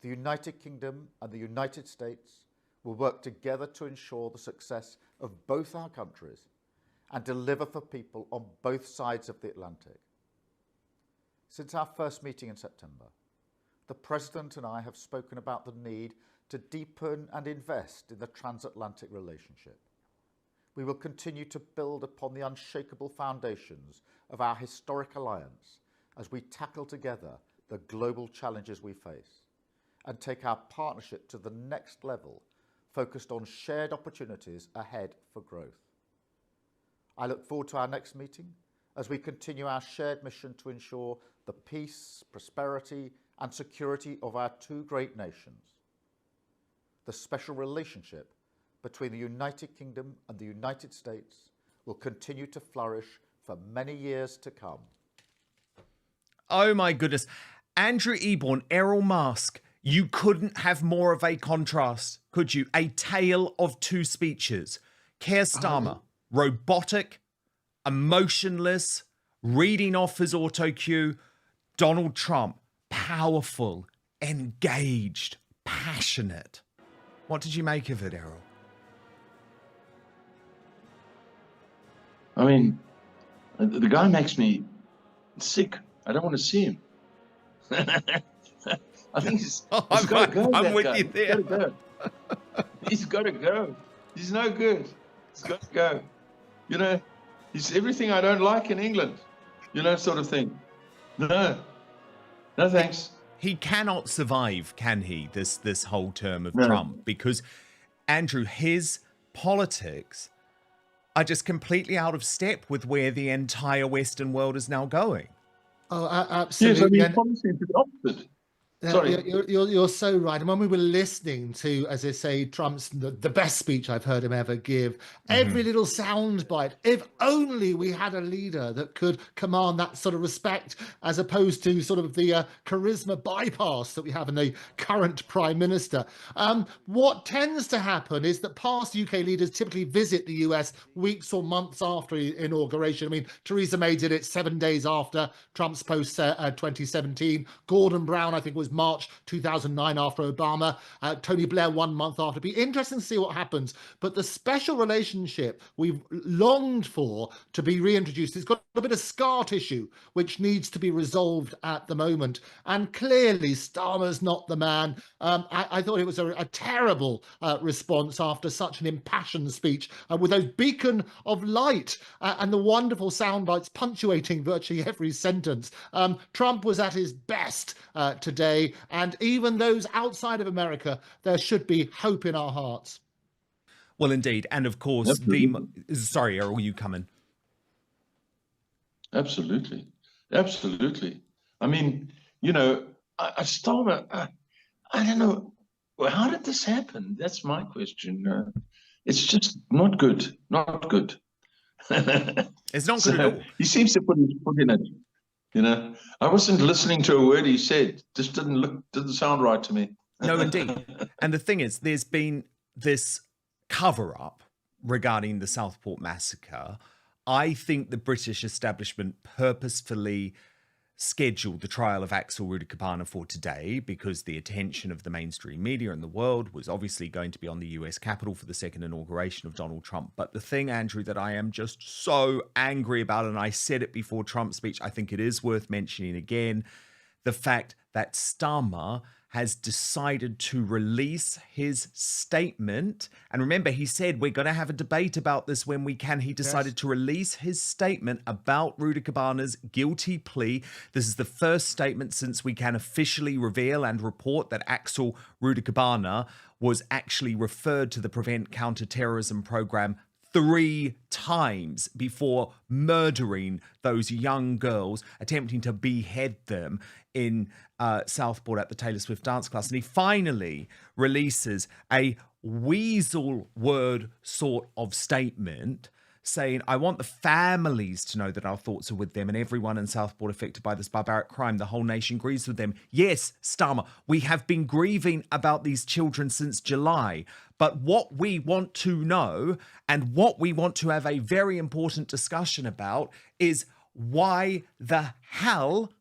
[SPEAKER 13] The United Kingdom and the United States will work together to ensure the success of both our countries and deliver for people on both sides of the Atlantic. Since our first meeting in September, the President and I have spoken about the need to deepen and invest in the transatlantic relationship. We will continue to build upon the unshakable foundations of our historic alliance as we tackle together the global challenges we face and take our partnership to the next level, focused on shared opportunities ahead for growth. I look forward to our next meeting as we continue our shared mission to ensure the peace, prosperity, and security of our two great nations. The special relationship between the United Kingdom and the United States will continue to flourish for many years to come.
[SPEAKER 1] Oh my goodness. Andrew Eborn, Errol Musk, you couldn't have more of a contrast, could you? A tale of two speeches. Keir Starmer, robotic, emotionless, reading off his auto cue. Donald Trump, powerful, engaged, passionate. What did you make of it, Errol?
[SPEAKER 2] I mean, the guy makes me sick. I don't want to see him. I think he's got to go.
[SPEAKER 1] I'm with you there.
[SPEAKER 2] He's got to go. He's got to go. He's no good. He's got to go. You know, he's everything I don't like in England. You know, sort of thing. No thanks.
[SPEAKER 1] He cannot survive, can he, this whole term of Trump? Because, Andrew, his politics are just completely out of step with where the entire Western world is now going.
[SPEAKER 3] Oh, absolutely.
[SPEAKER 2] Yes, I mean, policy is the opposite. Sorry.
[SPEAKER 3] You're so right. And when we were listening to, as I say, Trump's the best speech I've heard him ever give, every little soundbite, if only we had a leader that could command that sort of respect, as opposed to sort of the charisma bypass that we have in the current prime minister. What tends to happen is that past UK leaders typically visit the US weeks or months after inauguration. I mean, Theresa May did it 7 days after Trump's post 2017. Gordon Brown, I think, was was March 2009 after Obama. Tony Blair 1 month after. It'd be interesting to see what happens. But the special relationship we've longed for to be reintroduced, it's got a bit of scar tissue, which needs to be resolved at the moment. And clearly, Starmer's not the man. I thought it was a terrible response after such an impassioned speech with those beacon of light and the wonderful sound bites punctuating virtually every sentence. Trump was at his best today, and even those outside of America, there should be hope in our hearts.
[SPEAKER 1] Well, indeed. And of course, sorry, Errol, you come in.
[SPEAKER 2] Absolutely. Absolutely. I mean, you know, Starmer, I don't know, well, how did this happen? That's my question. It's just not good. Not good.
[SPEAKER 1] It's not good at all.
[SPEAKER 2] He seems to put his foot in it. You know, I wasn't listening to a word he said. Just didn't sound right to me.
[SPEAKER 1] No, indeed. And the thing is, there's been this cover-up regarding the Southport massacre. I think the British establishment purposefully scheduled the trial of Axel Rudikabana for today because the attention of the mainstream media and the world was obviously going to be on the US Capitol for the second inauguration of Donald Trump. But the thing, Andrew, that I am just so angry about, and I said it before Trump's speech, I think it is worth mentioning again, the fact that Starmer has decided to release his statement. And remember, he said, we're going to have a debate about this when we can. He decided to release his statement about Rudikabana's guilty plea. This is the first statement since we can officially reveal and report that Axel Rudikabana was actually referred to the Prevent Counterterrorism Program 3 times before murdering those young girls, attempting to behead them in Southport at the Taylor Swift dance class. And he finally releases a weasel word sort of statement saying, I want the families to know that our thoughts are with them and everyone in Southport affected by this barbaric crime. The whole nation grieves with them. Yes, Starmer, we have been grieving about these children since July. But what we want to know and what we want to have a very important discussion about is why the hell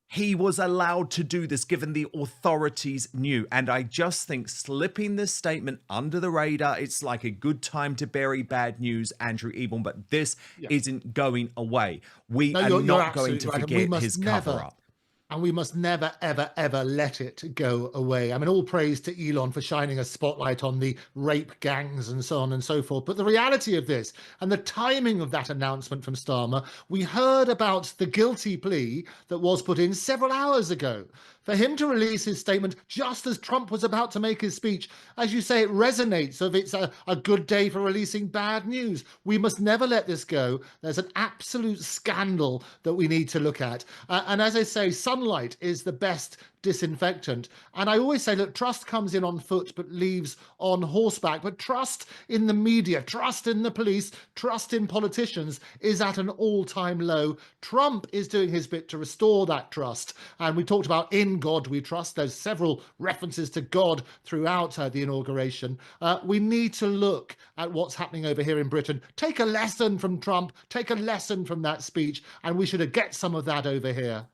[SPEAKER 1] he was allowed to do this, given the authorities knew. And I just think slipping this statement under the radar, it's like a good time to bury bad news, Andrew Eborn, but this isn't going away. We are not going to forget his cover-up.
[SPEAKER 3] And we must never, ever, ever let it go away. I mean, all praise to Elon for shining a spotlight on the rape gangs and so on and so forth. But the reality of this and the timing of that announcement from Starmer, we heard about the guilty plea that was put in several hours ago. For him to release his statement just as Trump was about to make his speech, as you say, it resonates of it's a good day for releasing bad news. We must never let this go. There's an absolute scandal that we need to look at. And as I say, sunlight is the best disinfectant. And I always say, look, trust comes in on foot but leaves on horseback. But trust in the media, trust in the police, trust in politicians is at an all-time low. Trump is doing his bit to restore that trust. And we talked about in God we trust. There's several references to God throughout the inauguration. We need to look at what's happening over here in Britain. Take a lesson from Trump, take a lesson from that speech, and we should get some of that over here.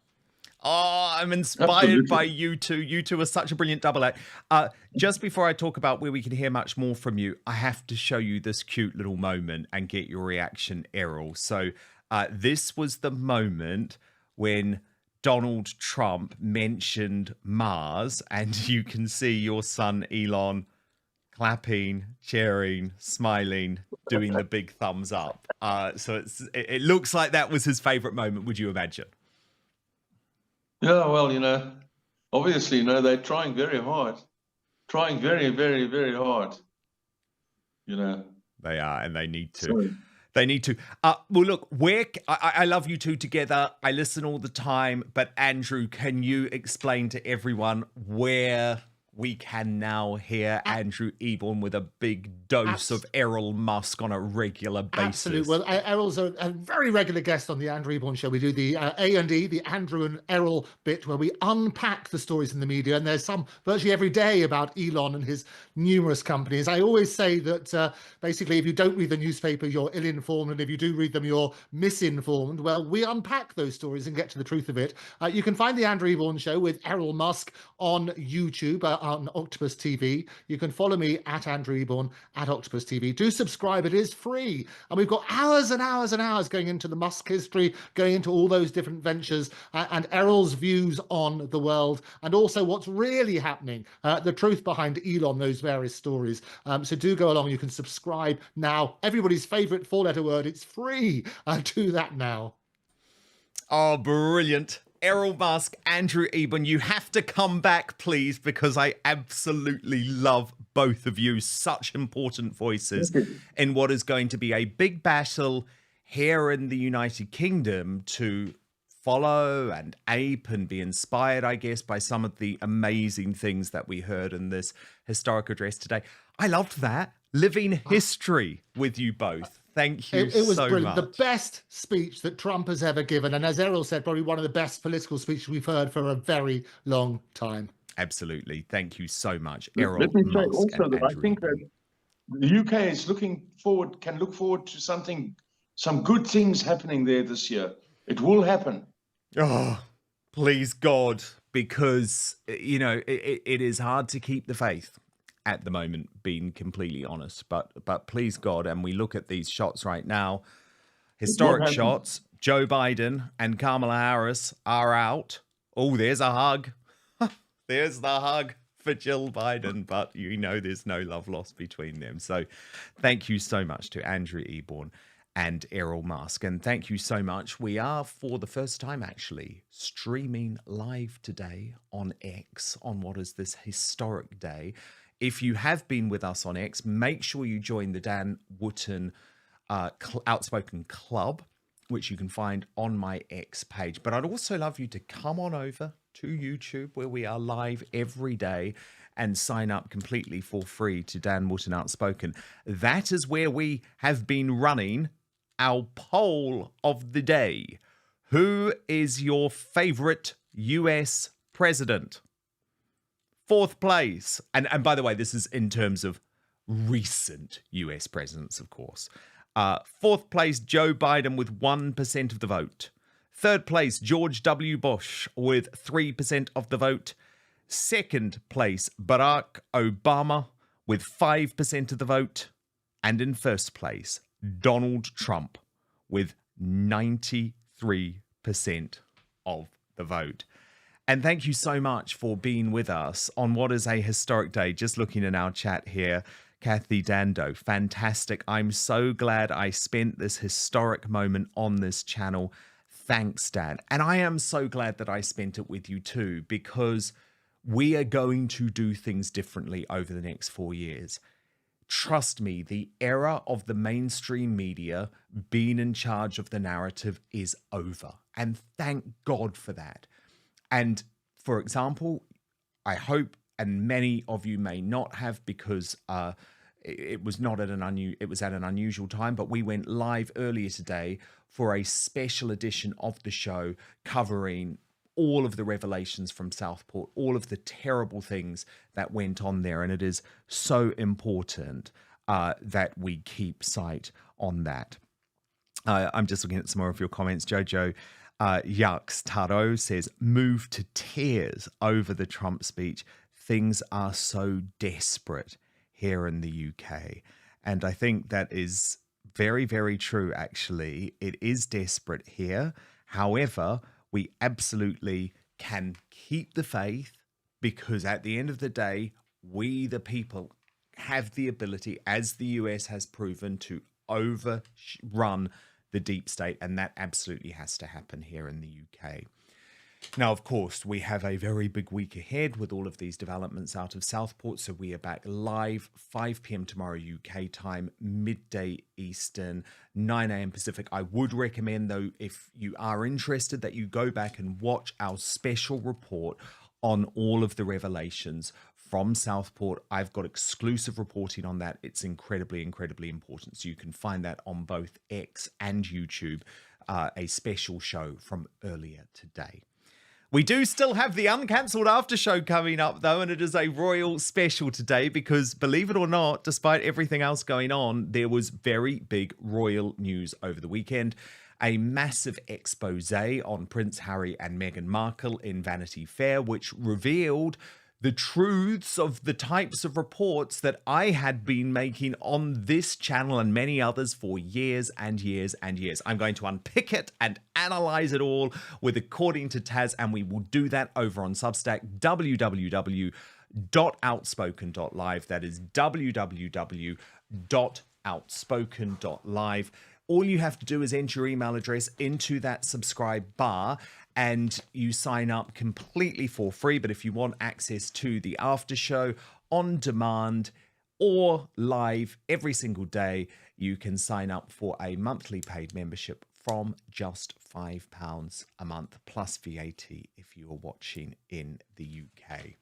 [SPEAKER 1] Oh, I'm inspired by you two. You two are such a brilliant double act. Just before I talk about where we can hear much more from you, I have to show you this cute little moment and get your reaction, Errol. So this was the moment when Donald Trump mentioned Mars, and you can see your son, Elon, clapping, cheering, smiling, doing the big thumbs up. So it looks like that was his favorite moment, would you imagine?
[SPEAKER 2] Yeah, well, you know, obviously, you know, they're trying very hard, trying very, very, very hard, you know.
[SPEAKER 1] They are, and they need to. Sorry. They need to. Well, look, I love you two together. I listen all the time. But Andrew, can you explain to everyone where we can now hear Andrew Eborn with a big dose of Errol Musk on a regular basis.
[SPEAKER 3] Absolutely. Well, Errol's a very regular guest on the Andrew Eborn show. We do the A&E, the Andrew and Errol bit, where we unpack the stories in the media, and there's some virtually every day about Elon and his numerous companies. I always say that basically, if you don't read the newspaper, you're ill-informed, and if you do read them, you're misinformed. Well, we unpack those stories and get to the truth of it. You can find the Andrew Eborn show with Errol Musk on YouTube, on Octopus TV. You can follow me at Andrew Eborn at Octopus TV. Do subscribe. It is free. And we've got hours and hours and hours going into the Musk history, going into all those different ventures, and Errol's views on the world, and also what's really happening, the truth behind Elon, those various stories. So do go along. You can subscribe now. Everybody's favorite four-letter word. It's free. Do that now.
[SPEAKER 1] Oh, brilliant. Errol Musk, Andrew Eborn, you have to come back, please, because I absolutely love both of you. Such important voices in what is going to be a big battle here in the United Kingdom to follow and ape and be inspired, I guess, by some of the amazing things that we heard in this historic address today. I loved that. Living history with you both. Thank you
[SPEAKER 3] It was
[SPEAKER 1] so
[SPEAKER 3] brilliant.
[SPEAKER 1] much.
[SPEAKER 3] The best speech that Trump has ever given. And as Errol said, probably one of the best political speeches we've heard for a very long time.
[SPEAKER 1] Absolutely. Thank you so much, Errol.
[SPEAKER 2] Let me say
[SPEAKER 1] Musk
[SPEAKER 2] also
[SPEAKER 1] and
[SPEAKER 2] that I
[SPEAKER 1] Andrew
[SPEAKER 2] think that the UK is can look forward to some good things happening there this year. It will happen.
[SPEAKER 1] Oh, please God, because, you know, it is hard to keep the faith at the moment, being completely honest, but please God, and we look at these shots right now, historic shots. Joe Biden and Kamala Harris are out. Oh, there's a hug. There's the hug for Jill Biden, but you know there's no love lost between them. So thank you so much to Andrew Eborn and Errol Musk, and thank you so much. We are, for the first time actually, streaming live today on X on what is this historic day. If you have been with us on X, make sure you join the Dan Wootton Outspoken Club, which you can find on my X page. But I'd also love you to come on over to YouTube, where we are live every day, and sign up completely for free to Dan Wootton Outspoken. That is where we have been running our poll of the day. Who is your favorite US president? Fourth place, and by the way, this is in terms of recent US presidents, of course. Fourth place, Joe Biden with 1% of the vote. Third place, George W. Bush with 3% of the vote. Second place, Barack Obama with 5% of the vote. And in first place, Donald Trump with 93% of the vote. And thank you so much for being with us on what is a historic day. Just looking in our chat here, Kathy Dando, fantastic. I'm so glad I spent this historic moment on this channel. Thanks, Dan. And I am so glad that I spent it with you too, because we are going to do things differently over the next 4 years. Trust me, the era of the mainstream media being in charge of the narrative is over. And thank God for that. And for example, I hope, and many of you may not have, because it was not at it was at an unusual time, but we went live earlier today for a special edition of the show covering all of the revelations from Southport, all of the terrible things that went on there. And it is so important that we keep sight on that. I'm just looking at some more of your comments. Jojo Yucks Taro says, move to tears over the Trump speech. Things are so desperate here in the UK. And I think that is very, very true, actually. It is desperate here. However, we absolutely can keep the faith, because at the end of the day, we, the people, have the ability, as the US has proven, to overrun the deep state, and that absolutely has to happen here in the UK. Now, of course, we have a very big week ahead with all of these developments out of Southport, so we are back live 5 p.m. tomorrow UK time, midday Eastern, 9 a.m. Pacific. I would recommend, though, if you are interested, that you go back and watch our special report on all of the revelations from Southport. I've got exclusive reporting on that. It's incredibly, incredibly important. So you can find that on both X and YouTube, a special show from earlier today. We do still have the uncancelled after show coming up, though, and it is a royal special today because, believe it or not, despite everything else going on, there was very big royal news over the weekend. A massive expose on Prince Harry and Meghan Markle in Vanity Fair, which revealed the truths of the types of reports that I had been making on this channel and many others for years and years and years. I'm going to unpick it and analyze it all with According to Taz, and we will do that over on Substack, www.outspoken.live. That is www.outspoken.live. All you have to do is enter your email address into that subscribe bar and you sign up completely for free. But if you want access to the after show on demand or live every single day, you can sign up for a monthly paid membership from just £5 a month plus VAT if you are watching in the UK.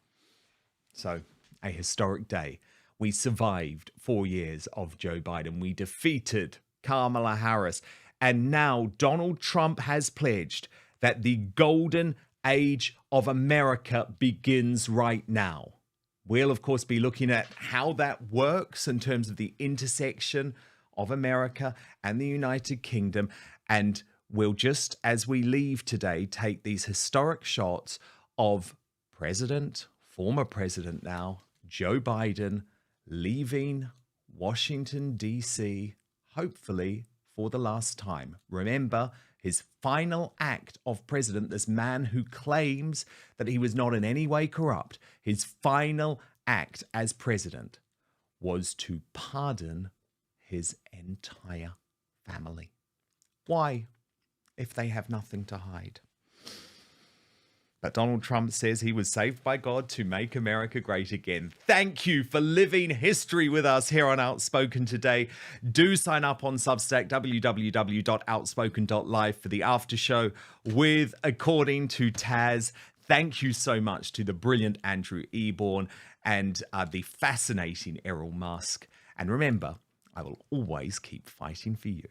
[SPEAKER 1] So, a historic day. We survived 4 years of Joe Biden. We defeated Kamala Harris. And now Donald Trump has pledged that the golden age of America begins right now. We'll, of course, be looking at how that works in terms of the intersection of America and the United Kingdom. And we'll just, as we leave today, take these historic shots of former president now, Joe Biden, leaving Washington, D.C., hopefully for the last time. Remember, his final act of president, this man who claims that he was not in any way corrupt, his final act as president was to pardon his entire family. Why, if they have nothing to hide? But Donald Trump says he was saved by God to make America great again. Thank you for living history with us here on Outspoken today. Do sign up on Substack, www.outspoken.live for the after show with According to Taz. Thank you so much to the brilliant Andrew Eborn and the fascinating Errol Musk. And remember, I will always keep fighting for you.